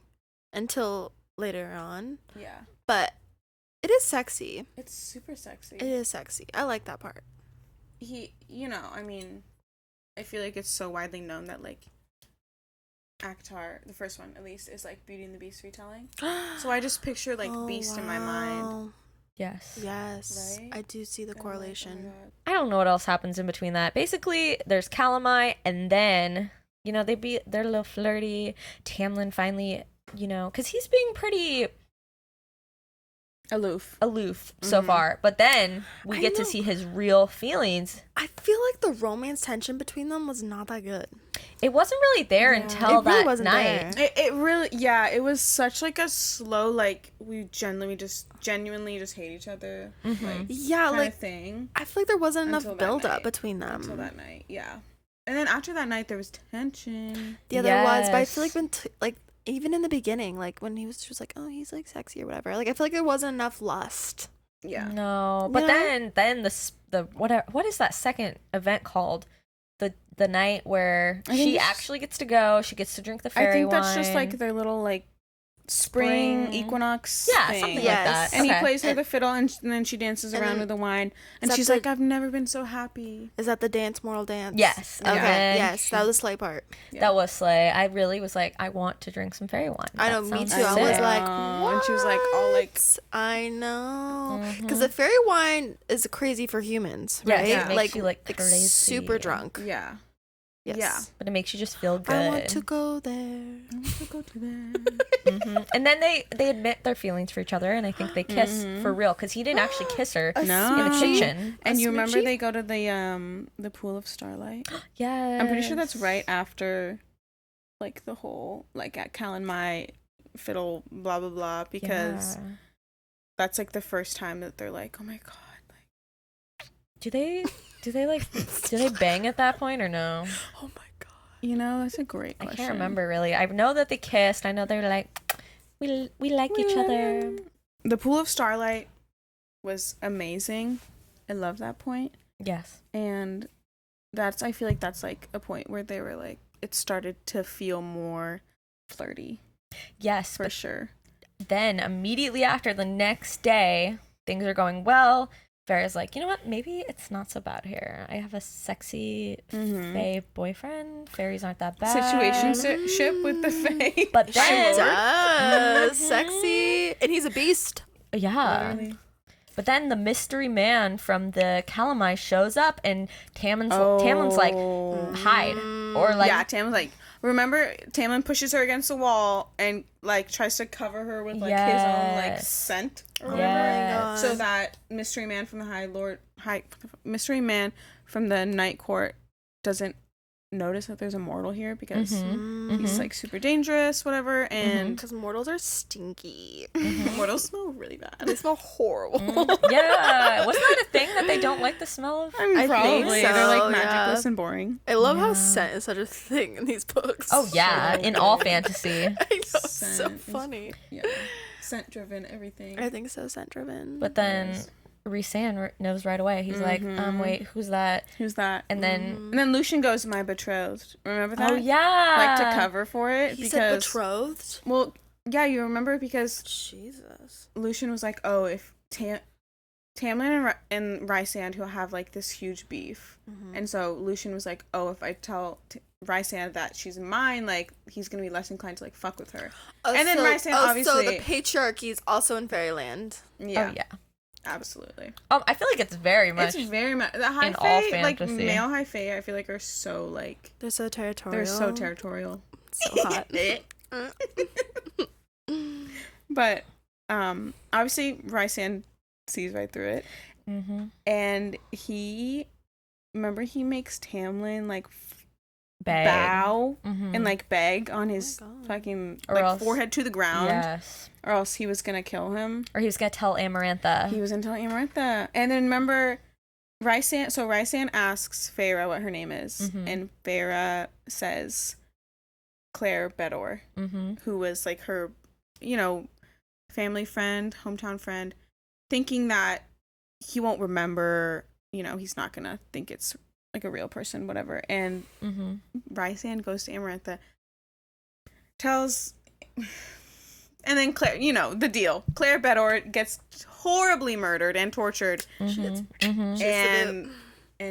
S1: until later on.
S2: Yeah.
S1: But it is sexy.
S2: It's super sexy.
S1: It is sexy. I like that part.
S2: He, you know, I mean, I feel like it's so widely known that like Akhtar, the first one at least, is like Beauty and the Beast retelling. So I just picture like
S1: Oh,
S2: Beast in my mind.
S1: wow.
S3: Yes.
S1: Yes.
S2: Right?
S1: I do see the
S2: And I'm like, oh my
S1: correlation.
S2: God.
S3: I don't know what else happens in between that. Basically, there's Calamai, and then you know they're a little flirty. Tamlin finally, you know, because he's being pretty
S2: Aloof.
S3: aloof so far, but then we
S1: I
S3: get to
S1: know.
S3: see his real feelings.
S1: I feel like the romance tension between them was not that good.
S3: It wasn't really there
S2: Yeah.
S3: until
S1: It really
S3: that
S1: wasn't
S3: night.
S1: there.
S2: It really, yeah, it was such like a slow, like we genuinely just hate each other, like
S1: Yeah,
S2: kind
S1: like
S2: of thing
S1: I feel like there wasn't enough
S2: Until that
S1: build up
S2: night.
S1: between
S2: until
S1: them.
S2: that night. Yeah, and then after that night there was tension.
S1: Yeah, there was, but I feel
S3: Yes.
S1: like like even in the beginning, like when he was just like, oh, he's like sexy or whatever. Like I feel like there wasn't enough lust.
S2: Yeah,
S3: No, but
S1: You know?
S3: then the what is that second event called? The night where
S2: I think
S3: she
S2: it's-
S3: actually gets to go. She gets to drink the fairy
S2: I think
S3: wine.
S2: that's just like their little like spring equinox.
S3: yeah,
S2: thing.
S3: something
S1: Yes.
S3: like that.
S2: And
S3: Okay.
S2: he plays her the fiddle, and then she dances
S1: And
S2: around
S1: then-
S2: with the wine, and
S1: that
S2: she's
S1: the-
S2: like, "I've never been so happy."
S1: Is that the dance, moral dance?
S3: Yes.
S1: Okay.
S3: and then
S1: Yes, that was the slay part.
S2: Yeah.
S3: That was slay. I really was like, I want to drink some fairy wine.
S1: I know,
S3: That
S1: me
S3: sounds
S1: too. I was
S3: sick.
S1: like,
S2: know. And she was like, all like,
S1: "What?" I know,
S3: Mm-hmm.
S1: because the fairy wine is crazy for humans,
S3: Yes,
S1: right?
S3: it makes you, like, crazy.
S1: super drunk.
S2: yeah,
S1: Yes.
S2: yeah.
S3: But it makes you just feel good.
S1: I want to go there.
S2: I want to go to there.
S3: And then they admit their feelings for each other, and I think they kiss for real because he didn't actually kiss her
S1: A
S2: No.
S3: in the
S1: smoochie?
S3: kitchen.
S2: And
S1: A
S2: you remember
S1: smoochie?
S2: they go to the pool of starlight?
S3: Yeah,
S2: I'm pretty sure that's right after, like the whole like at Cal and my fiddle blah blah blah because that's like the first time that they're like, oh my god, like
S3: Do they like do they bang at that point or no?
S1: Oh my god.
S2: you know that's a great
S3: I
S2: question.
S3: can't remember really. I know that they kissed. I know they were like, we like each other.
S2: The pool of starlight was amazing. I love that point.
S3: Yes.
S2: And I feel like that's like a point where they were like it started to feel more flirty
S3: Yes,
S2: for
S3: but
S2: sure.
S3: then immediately after the next day, things are going well. Farrah's like, you know what? Maybe it's not so bad here. I have a sexy fae boyfriend. Fairies aren't that bad.
S2: Situationship with the fae.
S3: But
S1: She
S3: then,
S1: does. Sexy. And he's a beast.
S3: yeah.
S2: Literally.
S3: But then the mystery man from the Calamai shows up, and Tamlin's like, hide, or like,
S2: Yeah, Tamlin's like, remember, Tamlin pushes her against the wall and like tries to cover her with like his own like
S3: Yes.
S2: scent or whatever,
S3: Yes.
S2: so that mystery man from the mystery man from the night court doesn't notice that there's a mortal here because he's like super dangerous, whatever, and
S1: Because mortals are stinky.
S2: mortals smell really bad.
S1: They smell horrible.
S3: yeah. Wasn't that a thing that they don't like the smell of?
S2: I mean,
S1: I think
S2: probably
S1: so,
S2: they're like
S1: yeah.
S2: magicless and boring.
S1: I love how scent is such a thing in these books.
S3: Oh yeah, in all fantasy.
S1: I know, it's so
S2: Scent is-
S1: funny.
S2: Yeah, scent driven everything.
S1: I think so, scent driven.
S3: But then Rhysand knows right away. He's like, wait, who's that?
S2: Who's that?
S3: And then,
S2: And then Lucian goes, my betrothed. Remember that?
S3: oh yeah,
S2: Like to cover for it.
S1: He said betrothed?
S2: Well, yeah, you remember because
S1: Jesus.
S2: Lucian was like, oh, if Tamlin and Rhysand who have like this huge beef. And so Lucian was like, oh, if I tell Rhysand that she's mine, like he's gonna be less inclined to like fuck with her. And then Rhysand obviously.
S1: So the patriarchy is also in Fairyland.
S2: Yeah.
S3: oh yeah.
S2: Absolutely.
S3: I feel like it's very much.
S2: It's very much the high
S3: in all
S2: fae, like
S3: fantasy.
S2: male high fae. I feel like are so like
S1: They're so territorial.
S2: they're so territorial.
S1: So hot.
S2: But obviously Rhysand sees right through it, and he makes Tamlin like bow and like beg on his fucking
S3: Or
S2: like
S3: else-
S2: forehead to the ground.
S3: Yes.
S2: Or else he was gonna kill him.
S3: Or he was gonna tell Amarantha.
S2: He was gonna tell Amarantha. And then remember, Rhysand asks Feyre what her name is, and Feyre says Claire Bedor, who was like her, family friend, hometown friend, thinking that he won't remember, he's not gonna think it's like a real person, whatever. And Rhysand goes to Amarantha, tells, and then Claire, the deal. Claire Bedor gets horribly murdered and tortured, and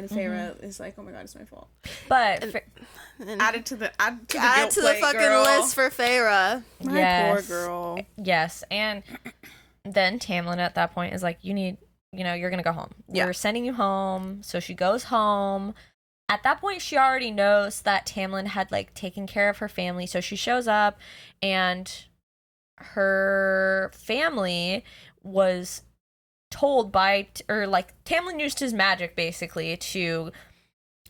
S2: Feyre is like, oh my god, it's my fault.
S3: But
S2: Add to the
S1: fucking
S2: girl.
S1: list for Feyre.
S2: My poor girl.
S3: Yes, and then Tamlin at that point is like, you're gonna go home.
S1: Yeah.
S3: We're sending you home. So she goes home. At that point, she already knows that Tamlin had like taken care of her family. So she shows up, and her family was told Tamlin used his magic basically to,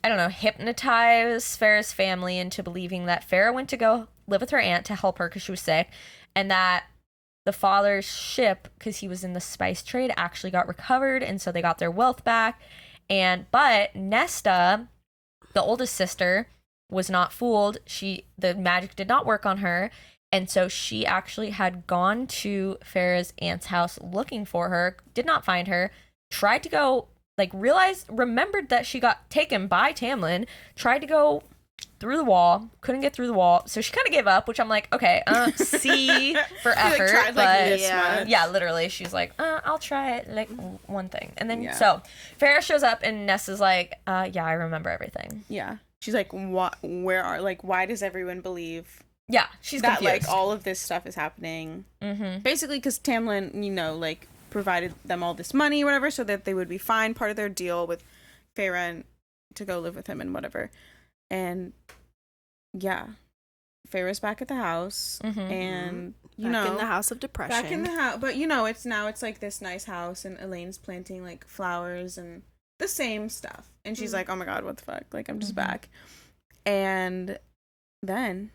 S3: I don't know, hypnotize Farrah's family into believing that Farrah went to go live with her aunt to help her because she was sick, and that the father's ship, because he was in the spice trade, actually got recovered, and so they got their wealth back. But Nesta, the oldest sister, was not fooled. The magic did not work on her, and so she actually had gone to Farrah's aunt's house looking for her, did not find her, tried to go, remembered that she got taken by Tamlin, tried to go through the wall, couldn't get through the wall, so she kind of gave up, which I'm like, okay, C for effort,
S2: tried,
S3: but
S2: this much.
S3: yeah, literally, she's like, I'll try it, like, one thing, and then, so, Farrah shows up, and Nessa's like, yeah, I remember everything.
S2: Yeah. She's like, what, why does everyone believe
S3: Yeah, she's
S2: that,
S3: confused.
S2: all of this stuff is happening? Basically, because Tamlin, provided them all this money or whatever so that they would be fine, part of their deal with Feyre and to go live with him and whatever. And yeah, Feyre's back at the house, and
S1: back in the house of depression.
S2: Back in the house, but it's like this nice house, and Elaine's planting like flowers and the same stuff, and she's like, oh my god, what the fuck, like I'm just back. And then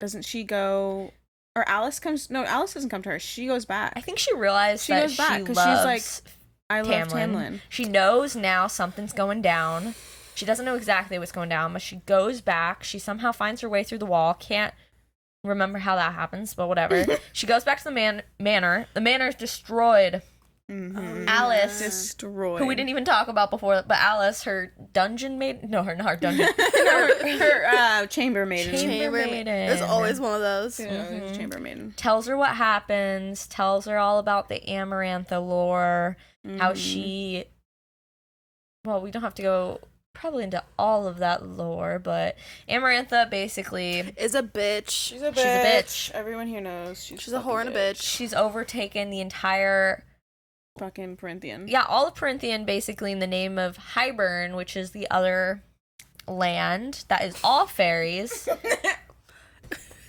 S2: doesn't she go, or Alice doesn't come to her, she goes back.
S3: I think she realized that
S2: goes back
S3: she
S2: because
S3: loves
S2: she's like, I love Tamlin.
S3: She knows now something's going down. She doesn't know exactly what's going down, but she goes back. She somehow finds her way through the wall. Can't remember how that happens, but whatever. She goes back to the manor. The manor is destroyed. Alice,
S2: destroyed.
S3: who we didn't even talk about before, but Alice, her dungeon maid. No, her not her dungeon.
S2: her chamber maiden.
S3: Chamber maiden.
S1: There's always one of those.
S2: Chamber maiden.
S3: Tells her what happens. Tells her all about the Amarantha lore. How she. Well, we don't have to go probably into all of that lore, but Amarantha basically
S1: is a bitch.
S2: She's a bitch. Everyone here knows
S1: she's a whore and a bitch.
S3: She's overtaken the entire
S2: fucking Perinthian.
S3: Yeah, all of Perinthian basically in the name of Hybern, which is the other land that is all fairies.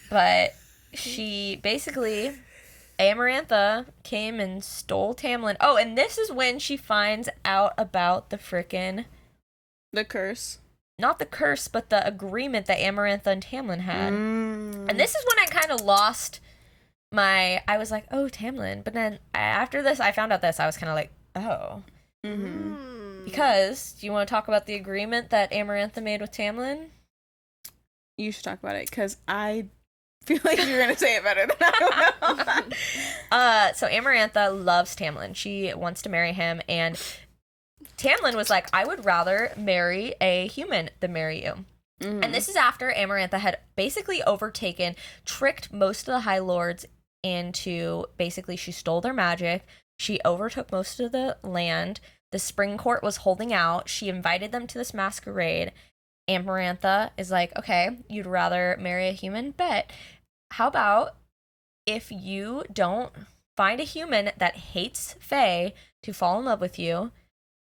S3: But she basically, Amarantha came and stole Tamlin. Oh, and this is when she finds out about the
S2: curse.
S3: Not the curse, but the agreement that Amarantha and Tamlin had. And this is when I kind of lost I was like, oh, Tamlin. But then after this, I found out this. I was kind of like, oh. Because, do you want to talk about the agreement that Amarantha made with Tamlin?
S2: You should talk about it, because I feel like you're gonna say it better than I will.
S3: So Amarantha loves Tamlin. She wants to marry him, and Tamlin was like, I would rather marry a human than marry you. Mm-hmm. And this is after Amarantha had basically tricked most of the High Lords into, basically, she stole their magic. She overtook most of the land. The Spring Court was holding out. She invited them to this masquerade. Amarantha is like, okay, you'd rather marry a human? Bet. How about if you don't find a human that hates Fae to fall in love with you,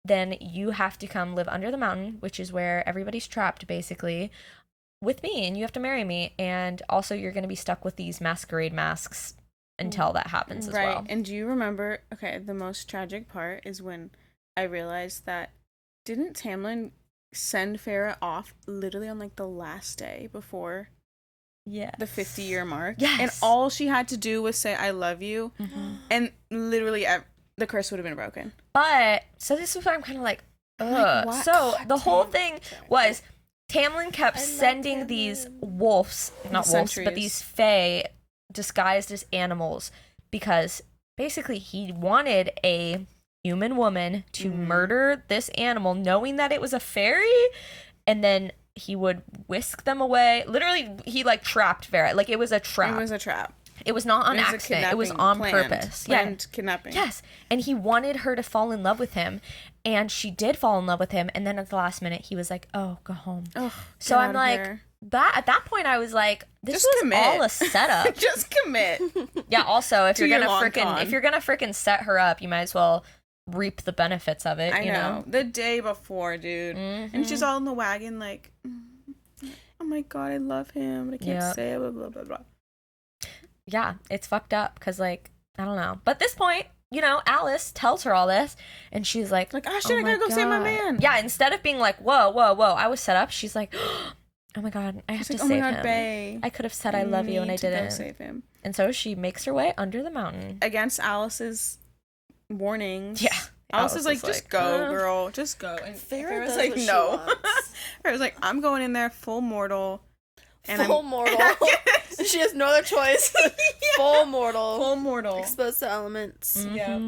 S3: then you have to come live under the mountain, which is where everybody's trapped, basically, with me, and you have to marry me. And also, you're going to be stuck with these masquerade masks until that happens as well.
S2: Right. And do you remember, okay, the most tragic part is when I realized that, didn't Tamlin send Farah off literally on, like, the last day before the 50-year mark?
S3: Yes.
S2: And all she had to do was say, I love you. Mm-hmm. And literally, the curse would have been broken.
S3: But, so this is why I'm kind of like, ugh. Like, so the whole thing was, Tamlin kept sending these wolves, not wolves, but these fae disguised as animals, because basically he wanted a human woman to murder this animal, knowing that it was a fairy, and then he would whisk them away. Literally, he, like, trapped Vera. Like, it was a trap.
S2: It was a trap.
S3: It was not on accident. It was on purpose.
S2: Planned kidnapping.
S3: Yes. And he wanted her to fall in love with him. And she did fall in love with him. And then at the last minute, he was like, oh, go home.
S2: Ugh,
S3: so I'm like, at that point, I was like, this was all a setup.
S2: Just commit.
S3: Yeah, also, if you're gonna freaking set her up, you might as well reap the benefits of it.
S2: I know. The day before, dude. Mm-hmm. And she's all in the wagon like, oh my God, I love him. But I can't say it, blah, blah, blah, blah.
S3: Yeah, it's fucked up because, like, I don't know. But at this point, you know, Alice tells her all this, and she's like,
S2: oh shit, I gotta go save my man.
S3: Yeah, instead of being like, whoa, I was set up, she's like, oh my God, I have to save him.
S2: Bae.
S3: I could have said I love you, and I didn't.
S2: Go save him.
S3: And so she makes her way under the mountain.
S2: Against Alice's warnings.
S3: Yeah.
S2: Alice is like, just go, girl. Just go. And Farrah's like, no. Farrah's like, I'm going in there full mortal.
S1: And full mortal. She has no other choice. Full mortal.
S2: Full mortal.
S1: Exposed to elements.
S2: Mm-hmm. Yeah.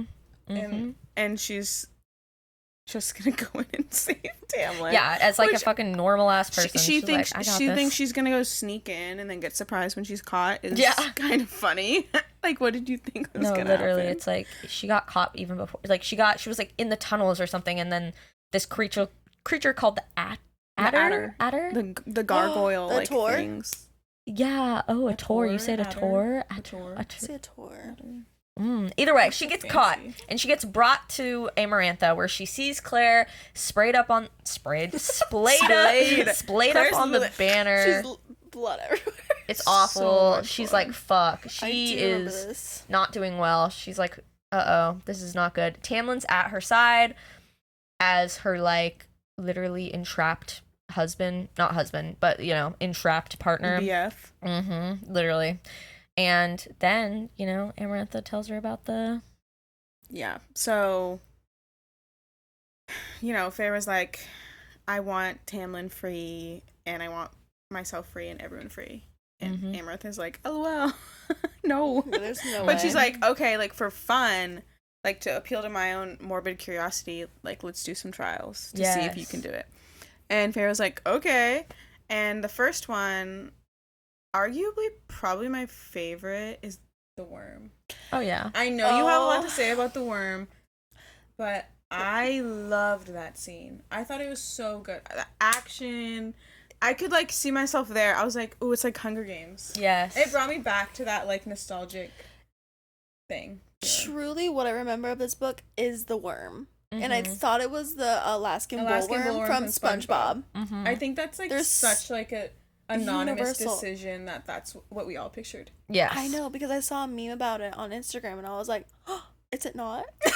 S2: Mm-hmm. And she's just gonna go in and save Tamlin.
S3: Yeah, as like a fucking normal ass person.
S2: She thinks she's gonna go sneak in and then get surprised when she's caught. Is kind of funny. Like, what did you think was gonna
S3: literally,
S2: happen?
S3: It's like she got caught even before. Like she was like in the tunnels or something, and then this creature called the Adder?
S2: The gargoyle like things.
S3: Yeah. Oh, a Tor. You said a Tor?
S1: I say a Tor.
S3: Either way, she gets caught, and she gets brought to Amarantha, where she sees Claire splayed up on the banner.
S1: She's blood everywhere.
S3: It's awful. So she's like, fuck. She is not doing well. She's like, uh-oh, this is not good. Tamlin's at her side as her, like, literally entrapped not husband, but, you know, entrapped partner.
S2: BF.
S3: Mm-hmm, literally. And then, you know, Amarantha tells her about the...
S2: Yeah, so, you know, Farrah's like, I want Tamlin free, and I want myself free and everyone free. And Amarantha's like, LOL, no.
S1: There's no
S2: But
S1: way.
S2: she's like, okay, like, for fun, like, to appeal to my own morbid curiosity, like, let's do some trials to see if you can do it. And Farrah's like, okay. And the first one, arguably probably my favorite, is the worm.
S3: Oh, yeah.
S2: I know you have a lot to say about the worm, but I loved that scene. I thought it was so good. The action, I could, like, see myself there. I was like, ooh, it's like Hunger Games.
S3: Yes.
S2: It brought me back to that, like, nostalgic thing.
S1: Truly, what I remember of this book is the worm. And I thought it was the Alaskan bullworm from SpongeBob.
S2: Mm-hmm. I think that's, like, such, like, a anonymous decision that's what we all pictured.
S3: Yes.
S1: I know, because I saw a meme about it on Instagram, and I was like, oh, is it not?
S2: Wait.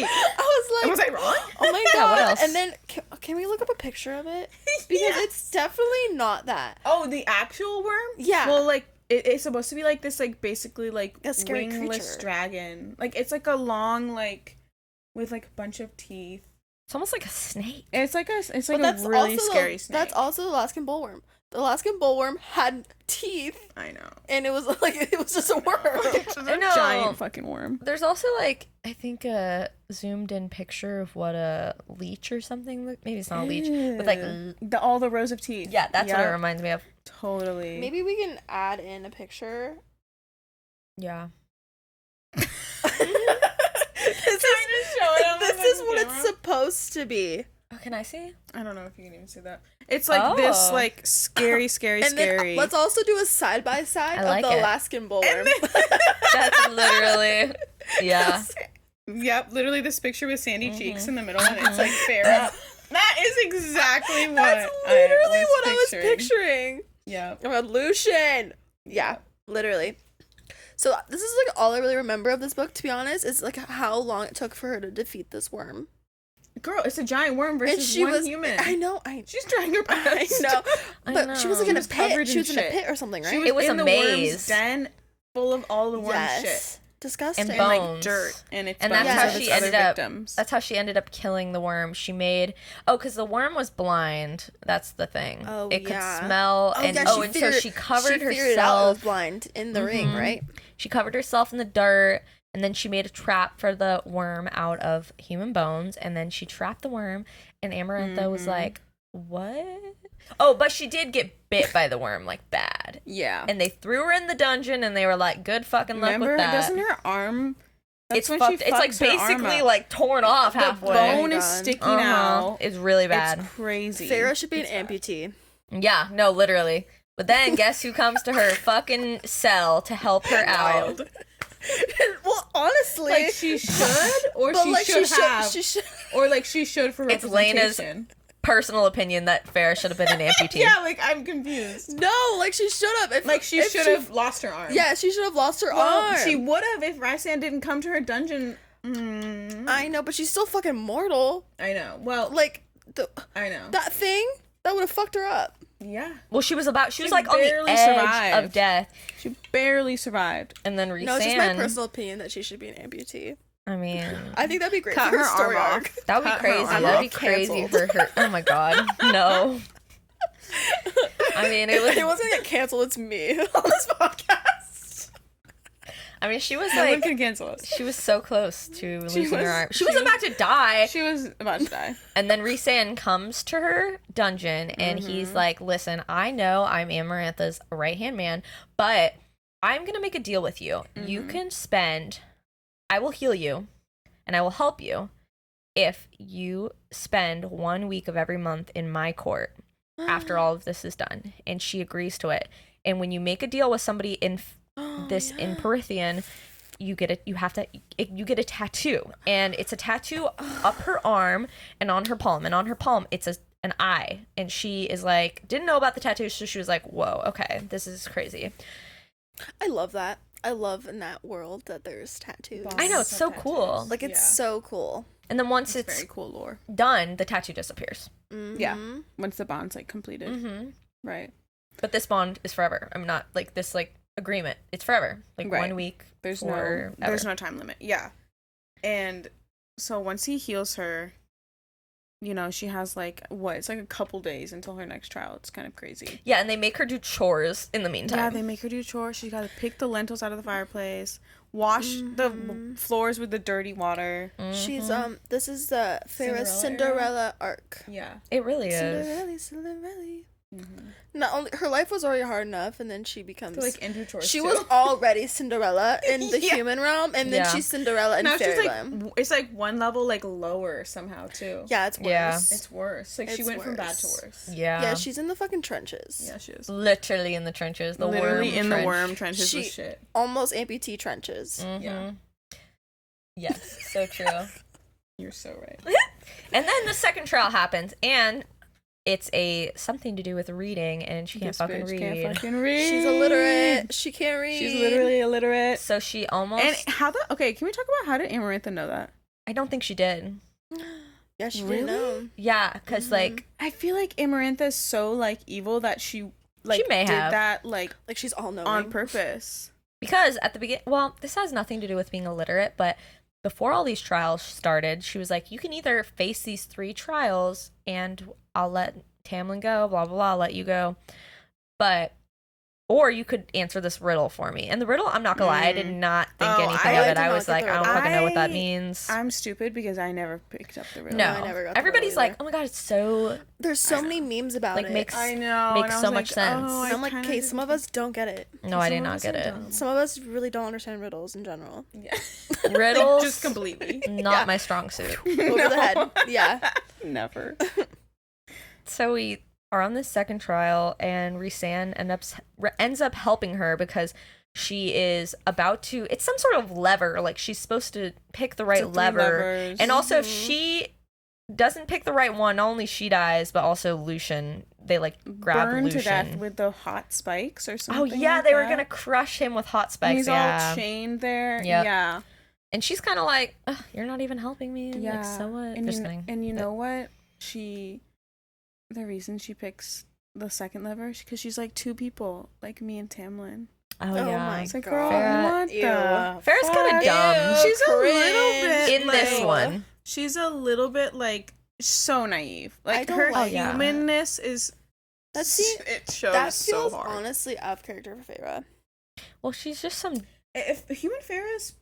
S2: I was like... Was I wrong?
S1: Oh my God.
S3: Yeah, what else?
S1: And then, can we look up a picture of it? Because it's definitely not that.
S2: Oh, the actual worm?
S1: Yeah.
S2: Well, like, it's supposed to be, like, this, like, basically, like,
S1: a scary
S2: wingless
S1: creature.
S2: dragon. Like, it's, like, a long, like... with, like, a bunch of teeth.
S3: It's almost like a snake.
S2: It's like a really scary snake.
S1: That's also the Alaskan bullworm. The Alaskan bullworm had teeth,
S2: I know.
S1: and it was just a worm.
S2: It's just a
S3: know.
S2: giant fucking worm.
S3: There's also like I think a zoomed in picture of what a leech or something. Maybe it's not a leech, with like
S2: all the rows of teeth.
S3: yeah, that's what it reminds me of.
S2: Totally.
S1: Maybe we can add in a picture.
S3: Yeah.
S1: This is what it's supposed to be.
S3: Oh, can I see?
S2: I don't know if you can even see that. It's like this, like scary, scary,
S1: and
S2: scary.
S1: Then, let's also do a side by side of the Alaskan bullworm.
S3: That's literally, yeah.
S2: Yep, literally this picture with sandy cheeks in the middle, and it's like Farrah. That is exactly what.
S1: That's literally what I was
S2: picturing.
S1: picturing.
S2: Yeah.
S1: Revolution. Yeah, literally. So this is like all I really remember of this book, to be honest, is like how long it took for her to defeat this worm.
S2: Girl, it's a giant worm versus one human.
S1: I know.
S2: She's trying her best.
S1: I know. But she was like in a pit. She was in a
S2: shit.
S1: pit or something, right?
S3: It was
S2: in
S3: a
S2: the
S3: maze.
S2: worm's den full of all the worm shit.
S1: Disgusting.
S3: And
S2: Like
S3: bones.
S2: dirt. And it's
S3: And
S2: bones
S3: that's how
S2: of
S3: she
S2: its other
S3: ended up.
S2: victims.
S3: That's how she ended up killing the worm. She made because the worm was blind. That's the thing.
S1: Oh,
S3: it
S1: yeah.
S3: could smell and
S1: and
S3: so she covered
S1: She figured it out. It was
S3: herself.
S1: blind in the ring, right?
S3: She covered herself in the dirt, and then she made a trap for the worm out of human bones, and then she trapped the worm. And Amarantha was like, "What?" Oh, but she did get bit by the worm, like bad.
S2: Yeah.
S3: And they threw her in the dungeon, and they were like, "Good fucking luck
S2: Remember,
S3: with that."
S2: doesn't her arm...
S3: It's
S2: when
S3: fucked.
S2: she
S3: It's like
S2: fucks her arm
S3: basically
S2: up.
S3: like torn off halfway.
S2: The bone
S1: Oh my
S2: is
S1: God.
S2: sticking out.
S3: It's really bad.
S2: It's crazy.
S1: Farrah should be an
S2: It's bad.
S1: amputee.
S3: Yeah, no, literally. But then guess who comes to her fucking cell to help her out?
S1: Well, honestly,
S2: Like she should, or
S1: but
S2: she
S1: like
S2: should have,
S1: she should.
S2: or like she should for
S3: It's
S2: representation.
S3: Lena's personal opinion that Farrah should have been an amputee.
S2: Yeah, like I'm confused.
S1: No, like she should have.
S2: Like she should have lost her arm.
S1: Yeah, she should have lost her
S2: well,
S1: arm.
S2: she would have if Rysand didn't come to her dungeon.
S1: I know, but she's still fucking mortal.
S2: I know. Well,
S1: Like
S2: I know.
S1: that thing that would have fucked her up.
S2: Yeah.
S3: Well, she was like on the
S2: barely
S3: edge
S2: survived.
S3: of death,
S2: She barely survived.
S3: and then
S1: No, it's just my
S3: Rhysand.
S1: personal opinion that she should be an amputee.
S3: I mean,
S1: I think that'd be great
S2: Cut
S1: for her
S2: her
S1: story
S2: arm
S1: arc.
S2: off.
S3: that would be
S2: Cut her
S3: crazy.
S2: arm
S3: That'd be
S1: off.
S3: crazy
S1: Canceled.
S3: for her. Oh my god, no. I mean, it
S1: If
S3: was.
S1: it wasn't gonna get canceled, it's me on this podcast.
S3: I mean, she was
S2: No one
S3: like,
S2: can cancel us.
S3: she was so close to losing
S2: was-
S3: her arm. She
S2: she
S3: was
S2: was-
S3: about to die.
S2: She was about to die.
S3: And then Rhysand comes to her dungeon, and he's like, "Listen, I know I'm Amarantha's right-hand man, but I'm gonna make a deal with you. You can spend, I will heal you, and I will help you if you spend 1 week of every month in my court after all of this is done." And she agrees to it. And when you make a deal with somebody in in Perithian, you get a tattoo, and it's a tattoo up her arm and on her palm, and on her palm it's an eye. And she is like, didn't know about the tattoo, so she was like, whoa, okay, this is crazy.
S1: I love that. I love in that world that there's tattoos.
S3: I know, it's so cool.
S1: Like it's so cool.
S3: And then once it's
S2: Very cool lore.
S3: done, the tattoo disappears.
S2: Yeah. Once the bond's like completed. Right.
S3: But this bond is forever. I'm not like this like agreement. It's forever. Like
S2: Right.
S3: 1 week.
S2: There's
S3: forever.
S2: no time limit. Yeah. And so once he heals her, you know, she has like it's like a couple days until her next trial. It's kind of crazy.
S3: Yeah, and they make her do chores in the meantime.
S2: Yeah, they make her do chores. She's got to pick the lentils out of the fireplace, wash the floors with the dirty water.
S1: She's this is the Farrah's Cinderella arc.
S2: Yeah.
S3: It really is.
S1: Cinderella. Not only her life was already hard enough, and then she becomes
S2: Like and do chores.
S1: she
S2: too.
S1: was already Cinderella in the
S2: Yeah.
S1: human realm, and then
S3: Yeah.
S1: she's Cinderella in
S2: now she's
S1: fairyland.
S2: like it's like one level like lower somehow too.
S1: Yeah, it's worse.
S3: Yeah.
S2: It's worse. Like she
S1: It's
S2: went from bad to
S1: worse.
S2: worse.
S3: Yeah.
S1: Yeah, she's in the fucking trenches.
S2: Yeah, she is.
S3: literally in the trenches. The
S2: Literally
S3: worm
S2: in
S3: trench.
S2: the worm trenches
S1: She-
S2: with shit.
S1: Almost amputee trenches.
S2: Yeah.
S3: Yes, so true.
S2: You're so right.
S3: And then the second trial happens, and it's something to do with reading, and she can't
S2: This
S3: fucking
S2: bitch
S3: read.
S2: can't fucking read.
S1: She's illiterate. She can't read.
S2: She's literally illiterate.
S3: So she almost.
S2: And okay, can we talk about how did Amarantha know that?
S3: I don't think she did.
S1: Yeah, she
S2: Really?
S1: didn't know.
S3: Yeah, because like
S2: I feel like Amarantha is so like evil that she like
S3: may
S2: did
S3: have.
S2: that like
S1: Like she's all knowing.
S2: on purpose.
S3: because at the beginning, well, this has nothing to do with being illiterate, but before all these trials started, she was like, you can either face these 3 trials and I'll let Tamlin go, blah blah blah, I'll let you go, But or you could answer this riddle for me. And the riddle, I'm not gonna lie, I did not think anything of it. I was like, I don't fucking know what that means.
S2: I'm stupid because I never picked up the riddle.
S3: No,
S1: I never got the
S3: everybody's
S1: riddle
S3: like, oh my god, it's so.
S1: There's so many memes about it.
S2: I know.
S3: Makes so much sense.
S1: And I'm like, okay, some of us don't get it.
S3: No, I did not get it.
S1: Some of us really don't understand riddles in general.
S2: Yeah.
S3: Riddles,
S2: just completely.
S3: Not my strong suit.
S1: Over the head. Yeah.
S2: Never.
S3: So we are on this second trial, and Rhysand ends up helping her because she is about to. It's some sort of lever. Like she's supposed to pick the right lever,
S2: levers.
S3: and also if she doesn't pick the right one, not only she dies, but also Lucian. They like grab
S2: Burn
S3: Lucian
S2: to death with the hot spikes or something.
S3: Oh yeah,
S2: like
S3: they
S2: that.
S3: were gonna crush him with hot spikes.
S2: And he's all chained there.
S3: Yep.
S2: Yeah.
S3: And she's kind of like, "You're not even helping me."
S2: Yeah.
S3: Like, so what?
S2: And you know what? The reason she picks the second lever because she's like two people, like me and Tamlin.
S3: Oh
S1: Oh
S3: yeah.
S1: my
S2: It's like,
S1: God.
S2: girl, what
S1: Ew.
S2: the
S3: Farrah's kind of dumb.
S2: She's a little bit
S3: In this one.
S2: She's a little bit like so naive.
S1: I
S2: Like
S1: don't
S2: her
S1: like
S3: that.
S2: humanness is.
S1: It
S2: shows so
S1: feels
S2: hard.
S1: honestly out of character for Farrah.
S3: Well, she's just some.
S2: If the human Farrah's,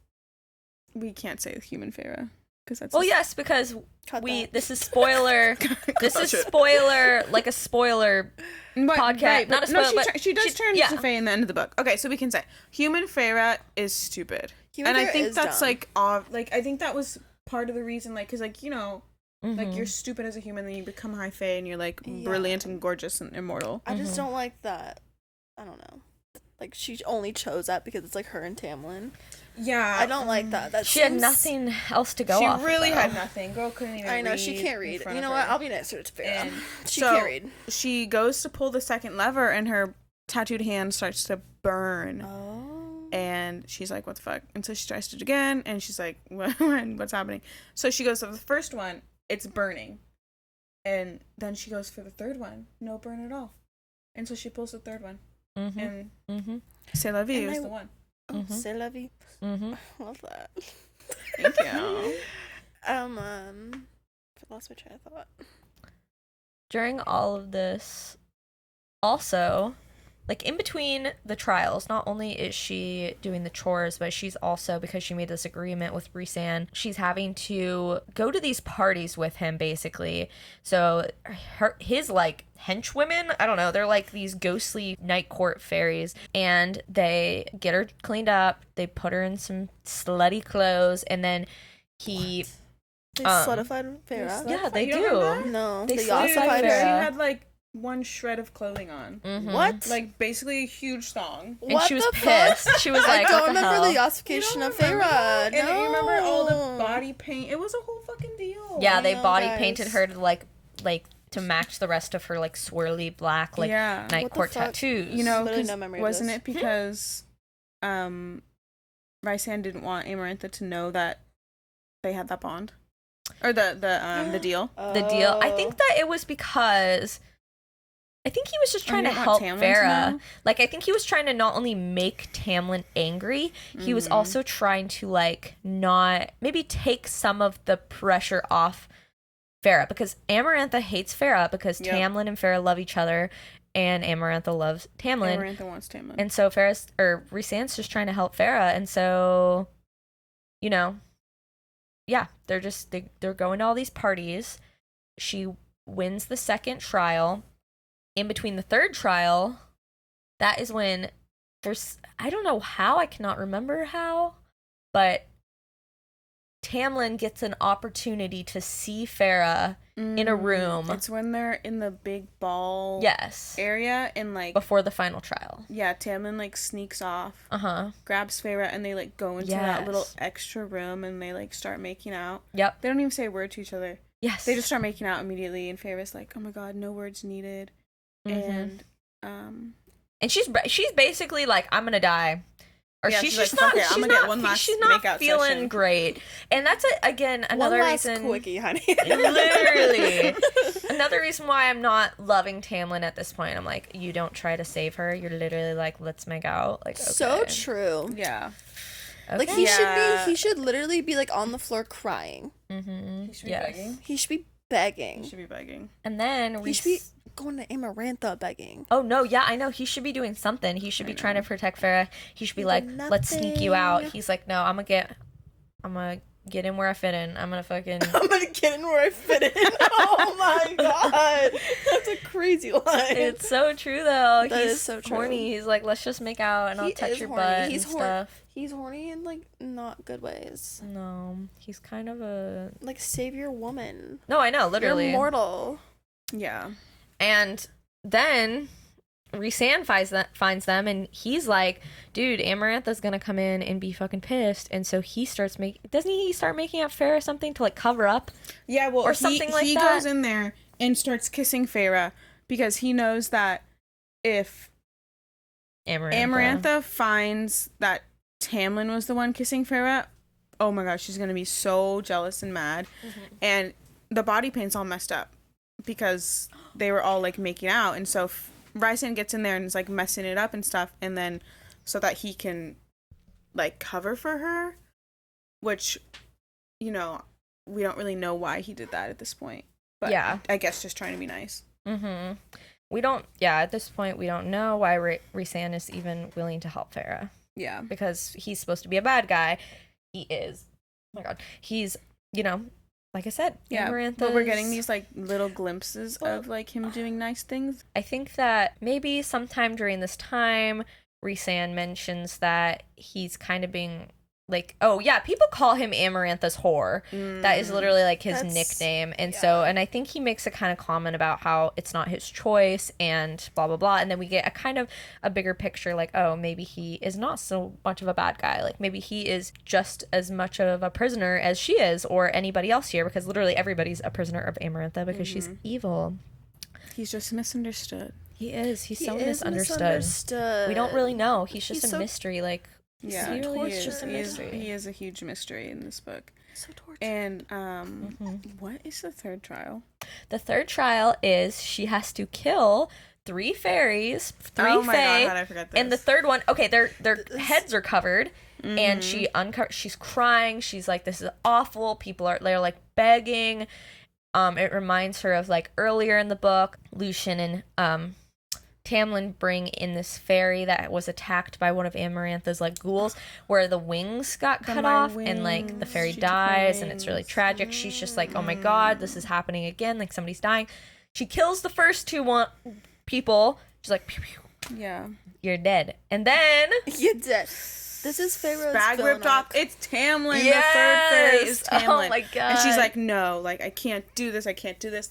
S2: we can't say human Farrah because that's.
S3: Well, yes, because
S1: Cut that.
S3: this is spoiler. This is spoiler, like a spoiler podcast.
S2: Right,
S3: Not a spoiler, but
S2: she does turn to Faye in the end of the book. Okay, so we can say human Farrah is stupid,
S1: Human
S2: and I
S1: Farrah
S2: think
S1: is
S2: that's
S1: dumb.
S2: like I think that was part of the reason, like, because like like you're stupid as a human, then you become high Fae, and you're like brilliant and gorgeous and immortal.
S1: I just don't like that. I don't know. Like she only chose that because it's like her and Tamlin.
S2: Yeah,
S1: I don't like that. That
S3: she had nothing else to go
S2: She
S3: off.
S2: really
S3: though.
S2: had nothing. Girl couldn't even.
S1: I know
S2: read
S1: she can't read.
S2: in front
S1: You know
S2: of
S1: what?
S2: her.
S1: I'll be nicer to Farrah.
S2: And
S1: She
S2: so,
S1: can't read.
S2: She goes to pull the second lever, and her tattooed hand starts to burn.
S1: Oh.
S2: And she's like, what the fuck? And so she tries to do it again, and she's like, what's happening? So she goes to the first one, it's burning. And then she goes for the third one, no burn at all. And so she pulls the third one. And C'est la vie is the one.
S1: Oh, c'est la vie. I love that.
S2: Thank you.
S1: I lost my train of thought.
S3: During all of this, also, like in between the trials, not only is she doing the chores, but she's also, because she made this agreement with Rhysand, she's having to go to these parties with him, basically. So his like henchwomen, I don't know, they're like these ghostly night court fairies, and they get her cleaned up, they put her in some slutty clothes, and then he...
S1: They slutified Farrah?
S3: Yeah, they
S2: You
S3: do.
S2: don't remember?
S1: No.
S3: They
S1: They
S3: slutified
S1: ossified
S3: Farrah.
S2: She
S1: her.
S2: had like one shred of clothing on.
S1: What?
S2: Like basically a huge thong.
S3: And
S1: What
S3: she was
S1: the
S3: pissed.
S1: fuck?
S3: She was
S1: I
S3: like,
S1: don't
S3: what the
S1: remember
S3: hell?
S1: the ossification of
S2: Remember
S1: Farrah.
S2: that?
S1: No.
S2: And you remember all the body paint? It was a whole fucking deal.
S3: Yeah,
S1: I
S3: they
S1: know,
S3: body
S1: guys.
S3: painted her to like to match the rest of her like swirly black like
S2: Yeah.
S3: night
S1: What the
S3: court
S1: fuck?
S3: tattoos.
S2: You know,
S1: Literally
S2: 'cause
S1: no memory of
S2: wasn't
S1: this.
S2: it because Rhysand didn't want Amarantha to know that they had that bond? Or the deal?
S3: the deal. I
S1: Oh.
S3: think that it was because I think he was just trying to
S2: didn't want
S3: help
S2: Tamlin to
S3: Farrah.
S2: know?
S3: Like I think he was trying to not only make Tamlin angry, he was also trying to like not maybe take some of the pressure off Farrah, because Amarantha hates Farrah because
S2: Yep.
S3: Tamlin and Farrah love each other, and Amarantha loves Tamlin.
S2: Amarantha wants Tamlin.
S3: And so Rhysand's just trying to help Farrah, and so, you know, yeah, they're going to all these parties. She wins the second trial. In between the third trial, that is when I don't know how, I cannot remember how, but Tamlin gets an opportunity to see Farrah in a room.
S2: It's when they're in the big ball
S3: Yes.
S2: area and like
S3: Before the final trial.
S2: yeah, Tamlin like sneaks off,
S3: Uh-huh.
S2: grabs Farrah, and they like go into that little
S3: Yes.
S2: extra room and they like start making out.
S3: Yep.
S2: They don't even say a word to each other.
S3: Yes.
S2: They just start making out immediately, and Farrah's like, "Oh my god, no words needed."
S3: Mhm.
S2: And
S3: And she's basically like, I'm gonna die, or
S2: Yeah,
S3: she's
S2: she's
S3: just
S2: like, "Fuck
S3: not.
S2: it, I'm
S3: She's
S2: gonna get
S3: not.
S2: one last
S3: She's not
S2: makeout
S3: feeling
S2: session."
S3: great, and that's again another
S1: One last
S3: reason.
S1: quickie, honey.
S3: Literally, another reason why I'm not loving Tamlin at this point. I'm like, you don't try to save her. You're literally like, let's make out. Like, okay.
S1: So true.
S2: yeah,
S1: Like
S3: Okay.
S1: he should literally be like on the floor crying.
S3: Mm-hmm.
S2: he should be
S3: Yes.
S2: begging.
S1: He should be begging.
S2: He should be begging.
S3: And then
S1: He should be going to Amarantha begging.
S3: Oh no, yeah, I know. He should be doing something. He should be trying to protect Farrah. He should be like, let's sneak you out. He's like, no, I'm gonna get in where I fit in. I'm gonna fucking
S1: I'm gonna get in where I fit in. Oh my god. That's a crazy line.
S3: It's so true though.
S1: That
S3: He's
S1: is so true.
S3: horny. He's like, let's just make out and I'll touch your
S1: horny.
S3: butt
S1: He's
S3: and stuff.
S1: He's horny in like not good ways.
S3: No, he's kind of a
S1: Like, save your woman.
S3: No, I know, literally.
S1: You're mortal.
S2: Yeah.
S3: And then Rhysand finds them, and he's like, dude, Amarantha's gonna come in and be fucking pissed. And so he starts doesn't he start making up Farrah something to like cover up?
S2: Yeah, well,
S3: or something like
S2: he
S3: that?
S2: goes in there and starts kissing Farrah because he knows that if Amarantha finds that Tamlin was the one kissing Farrah, oh my gosh, she's gonna be so jealous and mad. And the body paint's all messed up because they were all like making out, and so Rhysand gets in there and is like messing it up and stuff, and then so that he can like cover for her, which, you know, we don't really know why he did that at this point, but
S3: yeah,
S2: I guess just trying to be nice.
S3: We don't, at this point we don't know why Rhysand is even willing to help Farrah.
S2: Yeah,
S3: because he's supposed to be a bad guy. He is. Oh my god, he's, you know, like I said,
S2: yeah,
S3: Amarantha's...
S2: but we're getting these like little glimpses of like him doing nice things.
S3: I think that maybe sometime during this time, Rhysand mentions that he's kind of being like, oh yeah, people call him Amarantha's whore. That is literally like his nickname. And so, and I think he makes a kind of comment about how it's not his choice and blah blah blah. And then we get a kind of a bigger picture, like, oh, maybe he is not so much of a bad guy. Like maybe he is just as much of a prisoner as she is, or anybody else here, because literally everybody's a prisoner of Amarantha because she's evil.
S2: He's just misunderstood.
S3: He is. He's so
S1: is
S3: misunderstood. We don't really know. He's just a mystery. Like,
S2: yeah,
S3: he really is just a
S2: he
S3: mystery.
S2: is a huge mystery in this book.
S1: So tortured.
S2: And what is the third trial?
S3: The third trial is she has to kill 3 fairies, 3
S2: oh my
S3: fae,
S2: god, how did I forget this?
S3: and the third one. Okay, their heads are covered, and she's crying. She's like, "This is awful." They're like begging. It reminds her of like earlier in the book, Lucian and Tamlin bring in this fairy that was attacked by one of Amarantha's like ghouls, where the wings got cut off and like the fairy dies, and it's really tragic. She's just like, oh my god, this is happening again, like somebody's dying. She kills the first 2 people. She's like, pew, pew,
S2: yeah,
S3: you're dead. And then
S1: you're dead. This is Pharaoh's
S2: bag ripped off. It's Tamlin.
S3: Yes!
S2: The third fairy is Tamlin.
S3: Oh my god.
S2: And she's like, no, like I can't do this.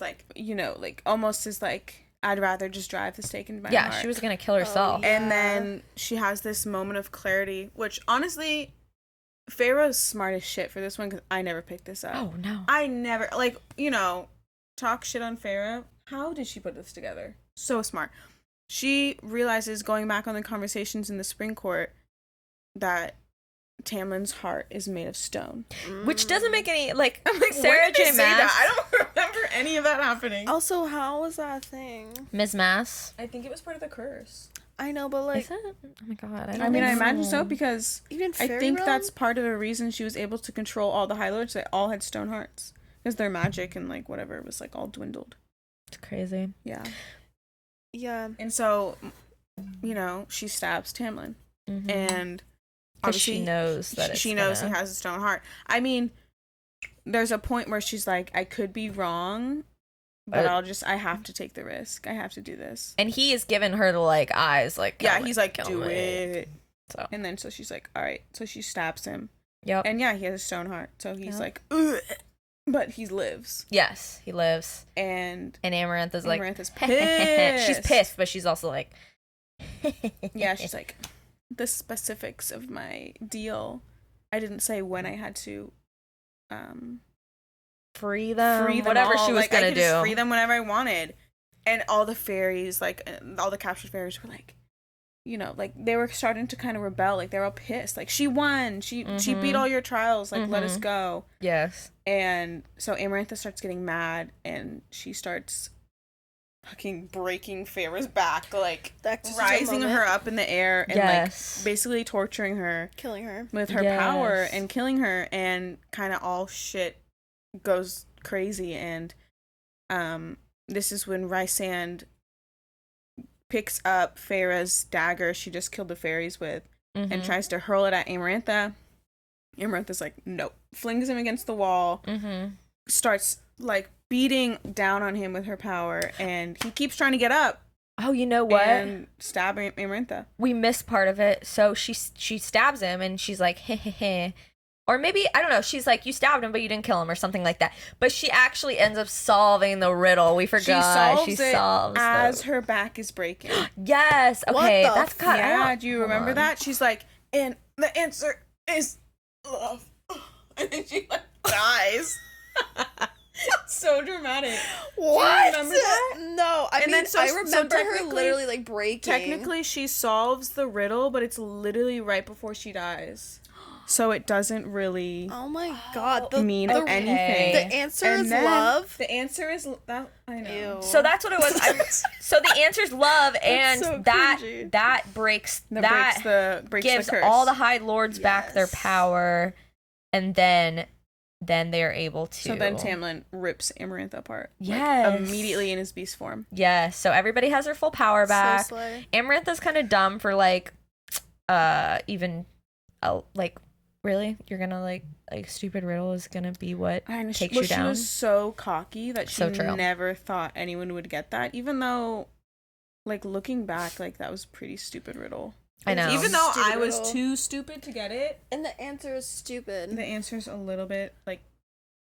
S2: Like, you know, like almost is like, I'd rather just drive the stake into my heart.
S3: Yeah, she was gonna kill herself.
S1: yeah.
S2: And then she has this moment of clarity, which honestly, Pharaoh's smart as shit for this one, because I never picked this up.
S3: Oh no.
S2: I never, like, you know, talk shit on Pharaoh. How did she put this together? So smart. She realizes, going back on the conversations in the Spring Court, that Tamlin's heart is made of stone.
S3: Which doesn't make any, like,
S2: I'm like,
S3: Sarah
S2: when did they
S3: J.
S2: say
S3: Maas.
S2: that? I don't remember any of that happening.
S1: Also, how was that a thing?
S3: Ms. Mass.
S2: I think it was part of the curse.
S1: I know, but like,
S3: Is it? Oh my god.
S2: I mean, I imagine so, because
S1: even
S2: I
S1: fairy
S2: think
S1: realm?
S2: that's part of the reason she was able to control all the High Lords. They all had stone hearts. Because their magic and, like, whatever was, like, all dwindled.
S3: It's crazy.
S2: Yeah.
S1: Yeah.
S2: And so, you know, she stabs Tamlin.
S3: Mm-hmm.
S2: And
S3: Because
S2: obviously,
S3: she knows that
S2: she knows he has a stone heart. I mean, there's a point where she's like, I could be wrong, but I have to take the risk. I have to do this.
S3: And he has given her the, like, eyes, like,
S2: Yeah,
S3: kill
S2: he's
S3: me,
S2: like,
S3: kill
S2: do
S3: me.
S2: it.
S3: So.
S2: And then so she's like, all right. So she stabs him.
S3: Yep.
S2: And yeah, he has a stone heart. So he's
S3: Yep.
S2: like, ugh. But he lives.
S3: Yes, he lives.
S2: And
S3: Amarantha's like,
S2: Amarantha's pissed.
S3: she's pissed, but she's also like,
S2: Yeah, she's like, the specifics of my deal. I didn't say when I had to
S3: free them,
S2: whatever
S3: all.
S2: she was
S3: Like,
S2: gonna
S3: I
S2: do.
S3: could
S2: Just free them whenever I wanted. And all the fairies, like all the captured fairies were like, you know, like they were starting to kind of rebel. Like they were all pissed. Like, she won. She beat all your trials. Like, let us go.
S3: Yes.
S2: And so Amarantha starts getting mad, and she starts fucking breaking Farrah's back, like rising her up in the air and like basically torturing her,
S1: killing her
S2: with her power and killing her, and kind of all shit goes crazy. And this is when Rhysand picks up Feyre's dagger she just killed the fairies with and tries to hurl it at Amarantha. Amarantha's like, nope. Flings him against the wall. Starts like beating down on him with her power, and he keeps trying to get up.
S3: Oh, you know what?
S2: And stab Amarantha.
S3: We missed part of it. So she stabs him, and she's like, heh heh heh. Or maybe, I don't know, she's like, you stabbed him, but you didn't kill him, or something like that. But she actually ends up solving the riddle. We forgot. She solves
S2: as her back is breaking.
S3: Yes. Okay. That's kind of...
S2: Yeah, do you remember that? She's like, and the answer is love. And then she like dies. So dramatic.
S1: What?
S2: Do you remember that?
S1: No, I remember her
S2: technically-
S1: literally like breaking.
S2: Technically, she solves the riddle, but it's literally right before she dies. So it doesn't really
S1: Oh my god.
S2: mean anything.
S1: The answer
S2: And
S1: is
S2: then
S1: love.
S2: The answer is that. I know.
S1: Ew.
S3: So that's what it was. So the answer's love, and
S1: so
S3: that
S1: cringy.
S3: breaks
S2: Breaks
S3: gives
S2: the curse.
S3: all the High Lords back their
S1: Yes.
S3: power, and then they are able to.
S2: So then Tamlin rips Amarantha apart.
S3: Yes.
S2: Like, immediately in his beast form.
S3: Yes. So everybody has their full power back.
S1: So slay.
S3: Amarantha's kind of dumb for like really you're gonna like stupid riddle is gonna be what takes you down.
S2: She was so cocky that she
S3: So true.
S2: never thought anyone would get that, even though, like, looking back, like, that was a pretty stupid riddle.
S3: I know.
S2: Even though
S1: Stupid
S2: I was
S1: riddle.
S2: too stupid to get it,
S1: And the answer is stupid.
S2: the answer's a little bit, like,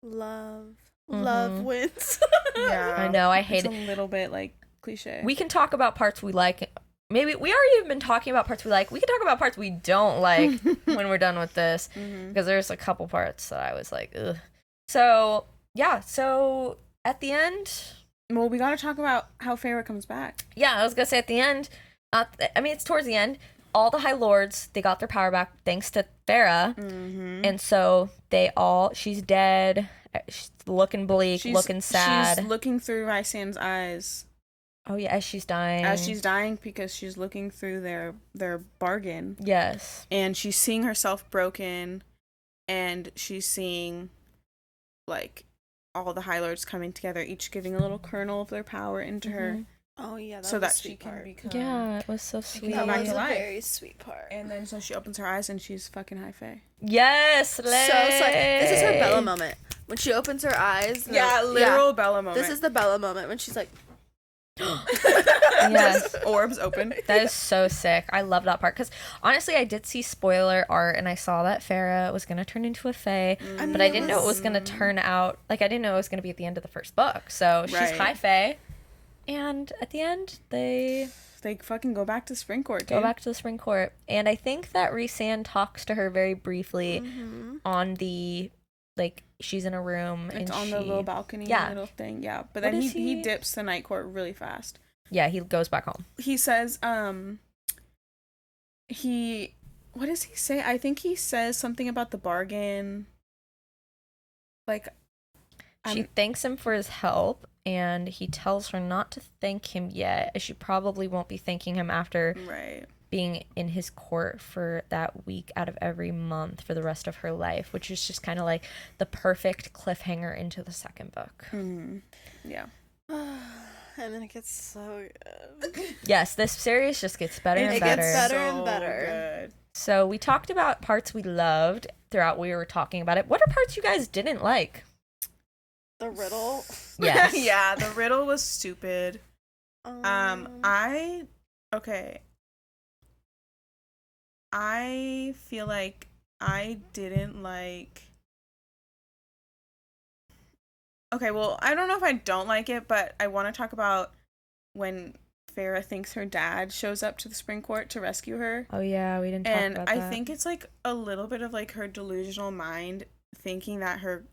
S1: Love.
S3: Mhm.
S1: Love wins.
S2: yeah.
S3: I know. I hate
S2: it's
S3: it.
S2: a little bit, like, cliche.
S3: We can talk about parts we like. Maybe we already have been talking about parts we like. We can talk about parts we don't like when we're done with this, because there's a couple parts that I was like, ugh. So yeah. So at the end,
S2: Well, we gotta talk about how Feyre comes back.
S3: yeah, I was gonna say at the end. It's towards the end. All the High Lords, they got their power back thanks to Farah, and so she's dead. She's looking bleak, looking sad.
S2: She's looking through Rysand's eyes
S3: Oh yeah, as she's dying.
S2: as she's dying because she's looking through their bargain.
S3: Yes.
S2: And she's seeing herself broken, and she's seeing, like, all the High Lords coming together, each giving a little kernel of their power into her,
S1: Oh yeah, that
S2: so
S1: was
S2: that
S1: a
S2: she
S1: sweet
S2: can
S1: part.
S2: become.
S3: Yeah, it was so sweet.
S2: come
S1: That
S2: back
S1: was
S2: to
S1: a
S2: life.
S1: very sweet part.
S2: And then so she opens her eyes and she's fucking high fae.
S3: Yes,
S1: So slay. This is her Bella moment. When she opens her eyes.
S2: Literal Bella moment.
S1: This is the Bella moment when she's like,
S3: Yes.
S2: Orbs open.
S3: That is so sick. I love that part because honestly, I did see spoiler art and I saw that Farah was gonna turn into a fae, but I didn't know it was gonna turn out like I didn't know it was gonna be at the end of the first book. So she's
S2: Right.
S3: high fae, and at the end they
S2: They fucking go back to Springcourt, dude.
S3: go back to the Spring Court, and I think that Rhysand talks to her very briefly on the like she's in a room
S2: It's
S3: and
S2: on the little balcony little thing, yeah. But then
S3: What
S2: he
S3: is he-
S2: dips the Night Court really fast.
S3: yeah, he goes back home.
S2: He says, what does he say? I think he says something about the bargain. Like,
S3: She thanks him for his help, and he tells her not to thank him yet, as she probably won't be thanking him after
S2: right.
S3: being in his court for that week out of every month for the rest of her life, which is just kind of like the perfect cliffhanger into the second book.
S2: Yeah.
S1: and then it gets so good.
S3: Yes, this series just gets better and
S1: It
S3: better.
S1: gets better and better.
S2: Good.
S3: So we talked about parts we loved throughout we were talking about it. What are parts you guys didn't like?
S1: The riddle.
S3: Yes.
S2: Yeah, the riddle was stupid. I feel like I didn't like. Okay, well, I don't know if I don't like it, but I want to talk about when Farah thinks her dad shows up to the Spring Court to rescue her.
S3: Oh yeah, we didn't talk
S2: And
S3: about
S2: I
S3: that.
S2: think it's like a little bit of like her delusional mind thinking that her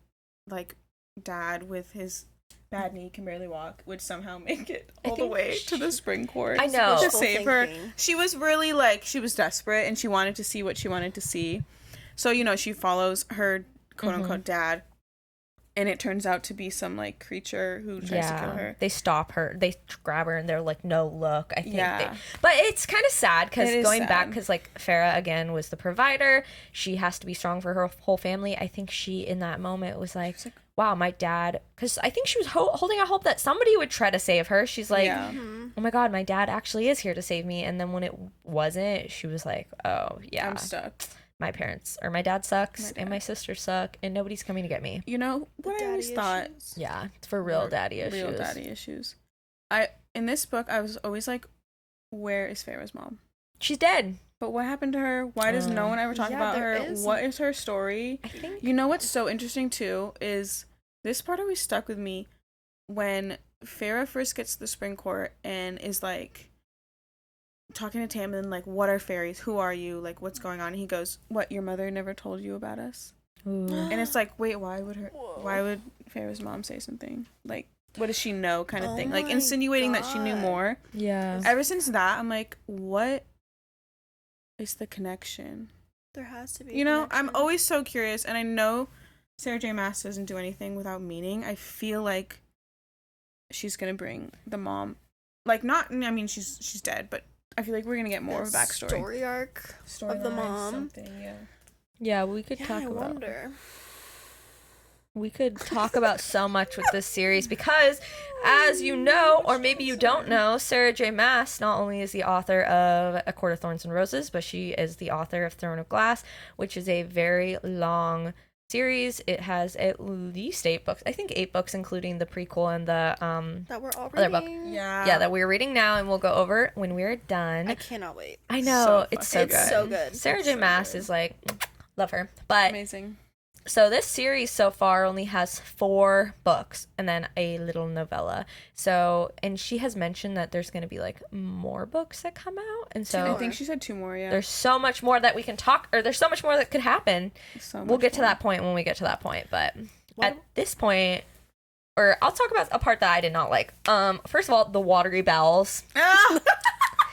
S2: like dad with his bad knee can barely walk would somehow make it all the
S3: think
S2: way to the Spring Court
S3: I know.
S2: to
S1: Wishful
S2: save her.
S1: thinking.
S2: She was really like she was desperate and she wanted to see what she wanted to see. So, you know, she follows her quote unquote dad, and it turns out to be some like creature who tries to kill her.
S3: They stop her. They grab her and they're like, "No, look." I think.
S2: Yeah.
S3: But it's kind of sad because
S2: It is
S3: going back,
S2: sad.
S3: because like Farah again was the provider. She has to be strong for her whole family. I think she in that moment was like, wow, my dad, because I think she was holding out hope that somebody would try to save her. She's like,
S2: Yeah.
S3: oh my God, my dad actually is here to save me. And then when it wasn't, she was like, oh yeah,
S2: I'm stuck.
S3: my parents or my dad sucks
S2: My dad.
S3: and my sister suck and nobody's coming to get me.
S2: You know what I always thought?
S3: Yeah, it's for real daddy issues.
S2: Real daddy issues. In this book, I was always like, where is Farrah's mom?
S3: She's dead.
S2: But what happened to her? Why does no one ever talk about her? What is her story?
S3: I think
S2: You know what's so interesting too is this part always stuck with me when Farrah first gets to the spring court and is like talking to Tamlin, like, what are fairies? Who are you? Like, what's going on? And he goes, what, your mother never told you about us?
S3: Ooh.
S2: And it's like, wait, why would Farrah's mom say something? Like, what does she know kind of thing? Like, insinuating that she knew more.
S3: Yeah.
S2: Ever since that, I'm like, what is the connection?
S1: There has to be.
S2: You know, I'm always so curious, and I know Sarah J. Maas doesn't do anything without meaning. I feel like she's gonna bring the mom, like, not. I mean, she's dead, but I feel like we're gonna get more of a backstory,
S1: story arc of the mom.
S3: Yeah, we could talk
S1: I
S3: about.
S1: wonder.
S3: We could talk about so much with this series because, as you know, or maybe you don't know, Sarah J. Maas not only is the author of A Court of Thorns and Roses, but she is the author of Throne of Glass, which is a very long series. It has at least 8 books. I think 8 books, including the prequel and the
S1: That we're all
S3: other book.
S1: reading.
S2: Yeah,
S3: that we're reading now, and we'll go over when we're done.
S1: I cannot wait.
S3: I know,
S2: So
S3: it's so good.
S1: It's so good.
S3: Sarah J. Maas is like, love her. But
S2: amazing.
S3: so this series so far only has 4 books and then a little novella. So, and she has mentioned that there's going to be like more books that come out. And so
S2: I think she said 2 more. Yeah,
S3: there's so much more that we can talk, or there's so much more that could happen. We'll get to
S2: more.
S3: that point when we get to that point. But at this point, or I'll talk about a part that I did not like. First of all, the watery bowels.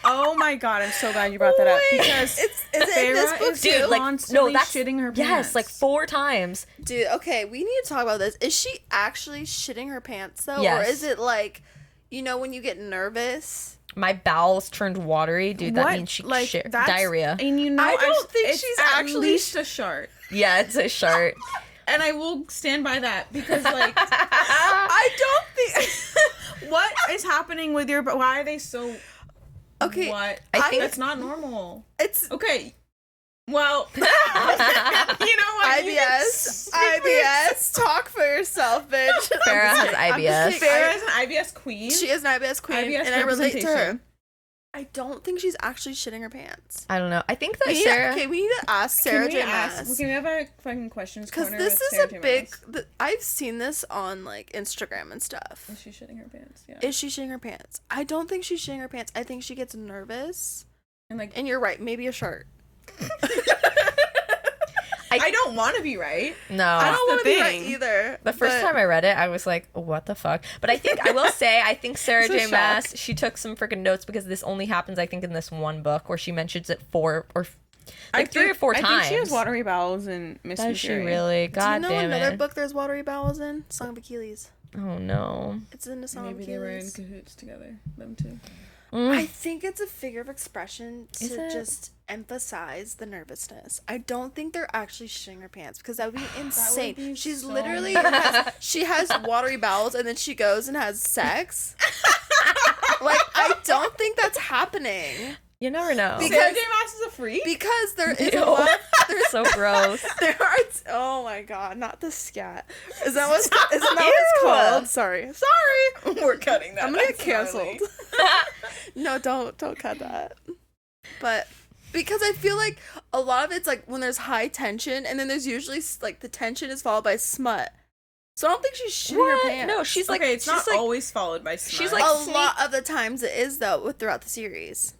S2: Oh my God, I'm so glad you brought that up because
S1: is it in this
S2: Farrah
S1: book
S2: is
S1: too?
S3: like,
S2: constantly
S3: no, that's
S2: shitting her pants.
S3: Yes, like 4 times.
S1: Dude, okay, we need to talk about this. Is she actually shitting her pants though?
S3: Yes.
S1: Or is it like, you know, when you get nervous?
S3: My bowels turned watery, dude. That
S2: What?
S3: means she
S2: Like,
S3: shit
S2: that's-
S3: diarrhea.
S2: And you know,
S1: I don't think
S2: it's
S1: she's
S2: at
S1: actually
S2: least a shart.
S3: Yeah, it's a shirt.
S2: And I will stand by that because, like,
S1: I don't think.
S2: what is happening with your? Why are they so?
S1: Okay,
S2: What?
S3: I think-
S2: that's not normal.
S1: It's
S2: Okay. Well, you know what? You can
S1: IBS.
S2: speak for
S1: IBS. Talk for yourself, bitch.
S3: Farrah has
S1: I'm just
S3: IBS.
S1: kidding.
S2: Farrah is an IBS queen.
S1: She is an IBS queen,
S2: IBS
S1: and I relate to her.
S2: representation.
S1: I don't think she's actually shitting her pants.
S3: I don't know. I think that
S1: We need,
S3: Sarah.
S1: okay, we need to ask Sarah J. Maas.
S2: Can we have a fucking questions
S1: Because
S2: corner
S1: this
S2: with
S1: is
S2: Sarah
S1: a
S2: J.
S1: big.
S2: Maas?
S1: I've seen this on like Instagram and stuff.
S2: Is she shitting her pants? Yeah.
S1: Is she shitting her pants? I don't think she's shitting her pants. I think she gets nervous.
S2: And like,
S1: And you're right, maybe a shirt.
S2: I don't want to be right.
S3: No.
S1: I don't want to be right
S2: thing.
S1: either.
S3: The first time I read it, I was like, what the fuck? But I think, I will say, I think Sarah
S2: It's a
S3: J. Maas, she took some freaking notes because this only happens, I think, in this one book where she mentions it 3 or 4 times.
S2: I think she has watery bowels and Miss
S3: Does she
S2: Fury.
S3: really?
S1: Do
S3: God
S1: you know
S3: damn
S1: another
S3: it.
S1: book there's watery bowels in? Song of Achilles.
S3: Oh, no.
S1: It's in the Song
S2: Maybe
S1: of
S2: they were in
S1: Achilles.
S2: cahoots together. Them two.
S1: I think it's a figure of expression
S3: Is
S1: to
S3: it?
S1: just emphasize the nervousness. I don't think they're actually shitting her pants because that would be insane.
S2: be
S1: She's
S2: so
S1: literally
S2: nice.
S1: she has watery bowels and then she goes and has sex. Like I don't think that's happening
S3: You never know.
S1: Because-
S2: Sarah J. Maas is a freak.
S1: because there is
S3: Ew.
S1: a lot. There's
S3: So gross.
S1: there are. Oh my god, not the scat. Isn't that what it's called? Sorry.
S2: We're cutting that.
S1: I'm gonna get
S2: That's
S1: canceled.
S2: gnarly.
S1: No, don't cut that. But because I feel like a lot of it's like when there's high tension, and then there's usually like the tension is followed by smut. So I don't think she's shitting
S3: What?
S1: her pants.
S3: No, she's like,
S2: Okay, it's not
S3: she's like,
S2: always followed by smut.
S3: she's like-
S1: a lot of the times it is though throughout the series.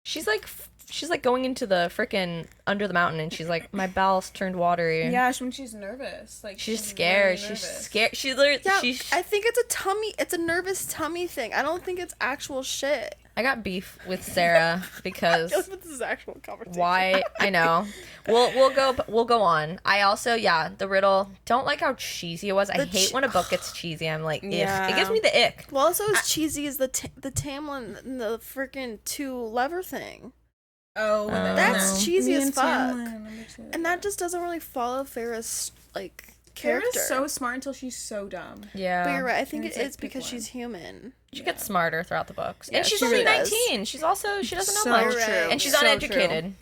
S3: she's like going into the freaking under the mountain, and she's like, my bowels turned watery.
S2: yeah, when she's nervous, like
S3: She's scared.
S2: really
S3: She's
S2: nervous.
S3: scared. She literally.
S1: Yeah,
S3: She's.
S1: I think it's a tummy. It's a nervous tummy thing. I don't think it's actual shit.
S3: I got beef with Sarah because
S1: This is actual conversation.
S3: why? I know. We'll go on. I also the riddle. Don't like how cheesy it was. I
S1: The
S3: hate when a book gets cheesy. I'm like,
S2: Yeah.
S3: it gives me the ick.
S1: Well, it's as cheesy as the Tamlin and the freaking 2 lever thing.
S2: Oh,
S3: That's
S1: cheesy
S2: Me
S1: as
S2: and
S1: fuck.
S2: Tamlin, number 2.
S1: And that just doesn't really follow Farrah's like character.
S2: Feyre's so smart until she's so dumb.
S3: Yeah.
S1: But you're right. I think
S2: And
S1: it
S2: it's
S1: is
S2: like, pick
S1: because
S2: one.
S1: she's human.
S3: She gets smarter throughout the books.
S1: Yeah,
S3: And she's
S1: she
S3: only
S1: really does.
S3: 19. She doesn't know
S2: So
S3: much.
S2: true.
S3: And she's
S2: So
S3: uneducated.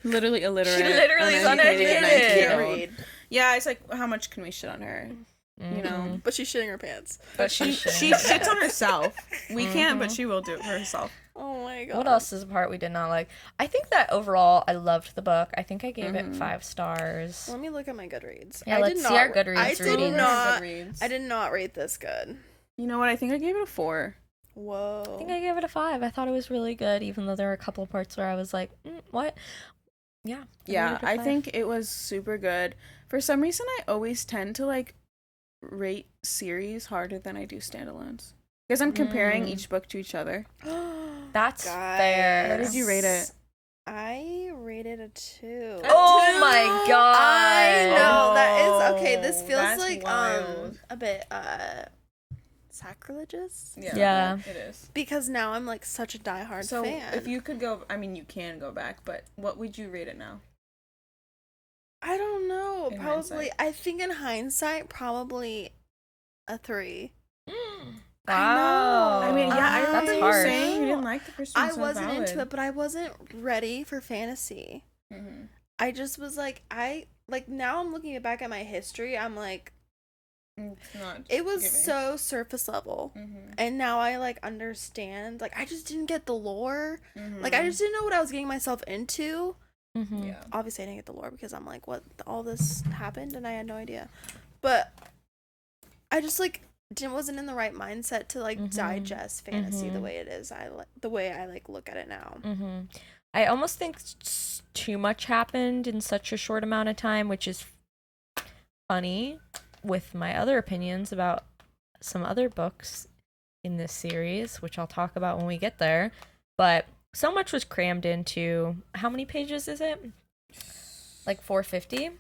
S2: Literally illiterate.
S3: She literally is uneducated.
S2: 19-year-old.
S1: Read.
S2: Yeah, it's like, how much can we shit on her? You know?
S1: But she's shitting her pants.
S3: But
S2: She shits on herself. We can't, but she will do it for herself.
S1: Oh my god.
S3: What else is a part we did not like? I think that overall, I loved the book. I think I gave it 5 stars.
S1: Let me look at my Goodreads.
S3: Yeah,
S1: I
S3: let's
S1: did
S3: see
S1: not,
S3: our Goodreads
S1: I did
S3: readings.
S1: not.
S2: Goodreads.
S1: I did not rate this good.
S2: You know what? I think I gave it a 4.
S1: Whoa.
S3: I think I gave it a 5. I thought it was really good, even though there were a couple of parts where I was like, what? Yeah.
S2: Yeah,
S3: gave it a
S2: I
S3: 5.
S2: think it was super good. For some reason, I always tend to like rate series harder than I do standalones because I'm comparing each book to each other.
S3: That's
S1: Guys.
S3: fair.
S2: What did you rate it?
S1: I rated a 2.
S3: Oh my god.
S1: I know that is okay. This
S2: Oh,
S1: feels
S2: that's
S1: like
S2: wild.
S1: a bit sacrilegious
S3: Yeah.
S2: It is.
S1: because now I'm like such a diehard
S2: So
S1: fan.
S2: if you could go, I mean, you can go back, but what would you rate it now?
S1: I don't know.
S2: In
S1: Probably.
S2: hindsight.
S1: I think in hindsight, probably a 3.
S3: Wow.
S2: I mean, yeah, I
S1: That's
S2: remember you
S3: harsh.
S2: saying you didn't like the first one.
S1: I
S2: so
S1: wasn't
S2: valid.
S1: into it, but I wasn't ready for fantasy.
S2: Mhm.
S1: I just was like, now I'm looking back at my history. I'm like,
S2: It's not.
S1: it was
S2: giving.
S1: so surface level.
S2: Mhm.
S1: And now I like understand. Like, I just didn't get the lore. Like, I
S2: Mhm.
S1: just didn't know what I was getting myself into.
S3: Mm-hmm.
S2: Yeah.
S1: Obviously, I didn't get the lore because I'm like, what? All this happened and I had no idea. But I just like wasn't in the right mindset to like digest fantasy the way it is. The way I like look at it now.
S3: Mm-hmm. I almost think too much happened in such a short amount of time, which is funny with my other opinions about some other books in this series, which I'll talk about when we get there. But so much was crammed into, how many pages is it? Like 450?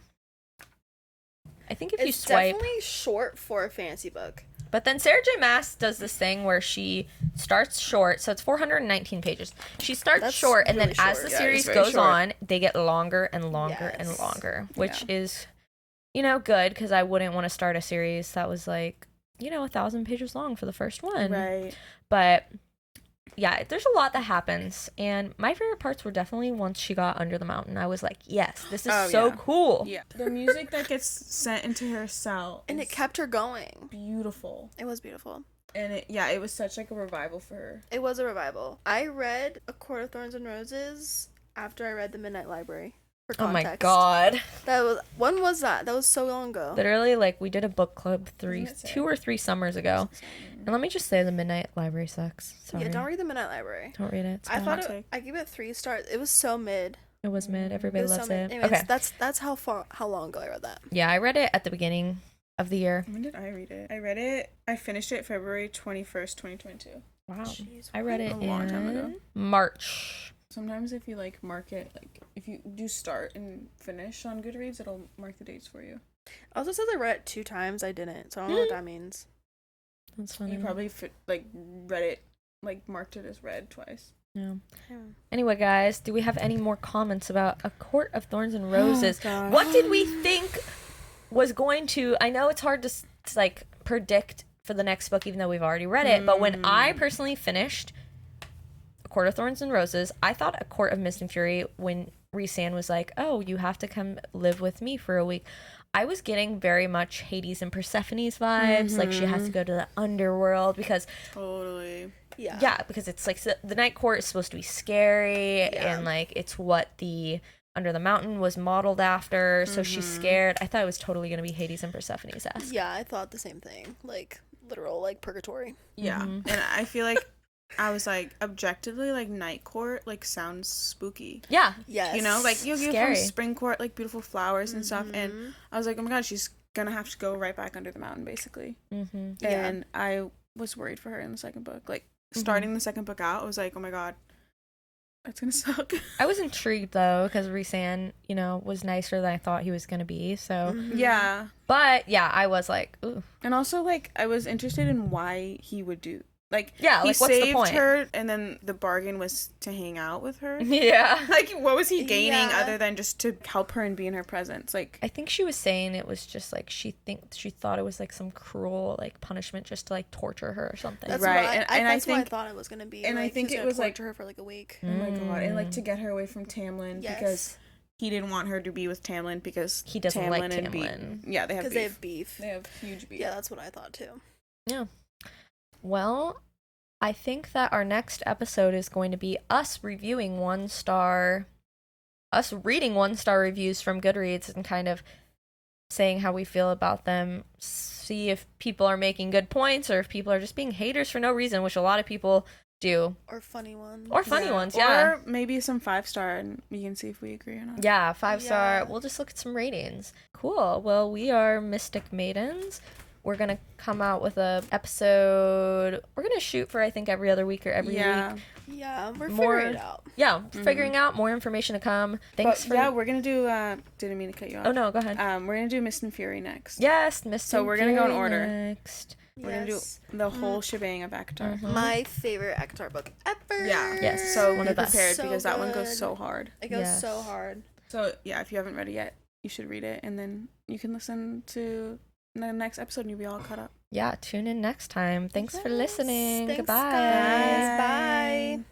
S3: I think if you
S1: It's
S3: swipe.
S1: definitely short for a fantasy book.
S3: But then Sarah J. Maas does this thing where she starts short, so it's 419 pages. She starts
S1: That's
S3: short, and then
S1: really
S3: as
S1: short.
S3: the
S1: Yeah,
S3: series
S2: it's very
S3: goes
S2: short.
S3: on, they get longer and longer and
S1: Yes.
S3: longer, which is, good, because I wouldn't want to start a series that was like, 1,000 pages long for the first one.
S2: Right.
S3: But yeah, there's a lot that happens, and my favorite parts were definitely once she got under the mountain. I was like, yes, this is
S2: Oh,
S3: so
S2: yeah.
S3: cool.
S2: Yeah. The music that gets sent into her cell.
S1: And
S2: is
S1: it kept her going.
S2: beautiful.
S1: It was beautiful.
S2: And it was such like a revival for her.
S1: It was a revival. I read A Court of Thorns and Roses after I read The Midnight Library. For
S3: Oh
S1: context.
S3: my god.
S1: When was that? That was so long ago.
S3: Literally, like, we did a book club
S2: Doesn't it say?
S3: 2 or 3 summers ago. And let me just say, the Midnight Library sucks. Sorry.
S1: Yeah, don't read The Midnight Library.
S3: Don't read it. It's
S1: I
S3: bad.
S1: thought
S2: hot
S1: it,
S2: take.
S1: I gave it 3 stars. It was so mid.
S3: It was mid.
S1: It
S3: Everybody
S1: was
S3: loves
S1: so mid.
S3: it.
S1: Anyways,
S3: Okay.
S1: that's how long ago I read that.
S3: Yeah, I read it at the beginning of the year.
S2: When did I read it? I finished it February 21st, 2022.
S3: Wow.
S1: Jeez,
S3: I read it
S2: a long time ago.
S3: in March.
S2: Sometimes if you like mark it, like if you do start and finish on Goodreads, it'll mark the dates for you.
S1: Also says I read it 2 times. I didn't, so I don't know what that means.
S3: That's funny.
S2: You probably read it, like marked it as read twice.
S3: Yeah.
S1: Yeah.
S3: Anyway, guys, do we have any more comments about A Court of Thorns and Roses?
S1: God.
S3: What did we think was going to... I know it's hard to like predict for the next book, even though we've already read it, but when I personally finished A Court of Thorns and Roses, I thought A Court of Mist and Fury, when Rhysand was like, oh, you have to come live with me for a week, I was getting very much Hades and Persephone's vibes. Like, she has to go to the underworld because...
S2: Totally.
S1: Yeah.
S3: because it's like the Night Court is supposed to be scary,
S1: Yeah.
S3: and like it's what the Under the Mountain was modeled after, so she's scared. I thought it was totally gonna be Hades and Persephone's esque.
S1: Yeah, I thought the same thing. Like, literal, like, purgatory.
S2: Yeah. And I feel like I was like, objectively, like Night Court like sounds spooky.
S3: Yeah,
S1: Yes.
S2: You know, like you get
S3: Scary.
S2: from Spring Court, like beautiful flowers and stuff, and I was like, oh my god, she's gonna have to go right back under the mountain, basically.
S3: mm-hmm.
S1: Yeah.
S2: And I was worried for her in the second book. Like starting the second book out, I was like, oh my god, that's gonna suck.
S3: I was intrigued though because Rhysand, was nicer than I thought he was gonna be. So,
S2: Yeah.
S3: but yeah, I was like, ooh,
S2: And also, like, I was interested in why he would do Like,
S3: Yeah,
S2: he
S3: like, what's the
S2: saved
S3: point?
S2: her, and then the bargain was to hang out with her.
S3: Yeah.
S2: Like, what was he gaining
S1: Yeah.
S2: other than just to help her and be in her presence? Like,
S3: I think she was saying it was just like she thought it was like some cruel like punishment just to like torture her or something.
S1: That's
S2: Right,
S1: what
S2: and I
S1: that's what I
S2: think-
S1: thought it was gonna be.
S2: and I
S1: like,
S2: think
S1: he
S2: it
S1: gonna
S2: was, like-
S1: torture her for like a week.
S2: oh my god, and like to get her away from Tamlin
S1: Yes.
S2: because he didn't want her to be with Tamlin because
S3: He doesn't like
S2: and
S3: Tamlin.
S2: yeah, they have
S1: Because
S2: beef.
S1: they have beef.
S2: They have huge beef.
S1: Yeah, that's what I thought too.
S3: Well, I think that our next episode is going to be us reading 1-star reviews from Goodreads and kind of saying how we feel about them, see if people are making good points or if people are just being haters for no reason, which a lot of people do.
S1: Or funny ones.
S3: Or funny ones, yeah.
S2: Or maybe some 5-star, and we can see if we agree or not.
S3: Yeah, 5-star.
S1: Yeah.
S3: We'll just look at some ratings. Cool. Well, we are Mystic Maidens. We're going to come out with a episode. We're going to shoot for, I think, every other week or every week.
S1: Yeah, we're
S3: More-
S1: figuring it out.
S3: Yeah, figuring out more information to come. Thanks
S2: But,
S3: for...
S2: yeah, we're gonna do. Didn't mean to cut you off.
S3: Oh, no, go ahead.
S2: We're gonna do Mist and Fury next.
S3: Yes, Mr.
S2: So we're gonna go in order.
S3: Next.
S2: We're gonna do
S1: Yes.
S2: the whole shebang of Avatar.
S1: My favorite Avatar book ever.
S2: Yeah.
S3: Yes.
S2: So
S3: One
S2: be
S3: of the best.
S2: prepared
S1: So
S2: because that one goes
S1: good.
S2: so hard.
S1: It goes
S3: Yes.
S1: so hard.
S2: So yeah, if you haven't read it yet, you should read it, and then you can listen to the next episode, and you'll be all caught up.
S3: Yeah, tune in next time. Thanks for
S1: Yes.
S3: listening.
S1: Thanks,
S3: Goodbye.
S1: guys. Bye.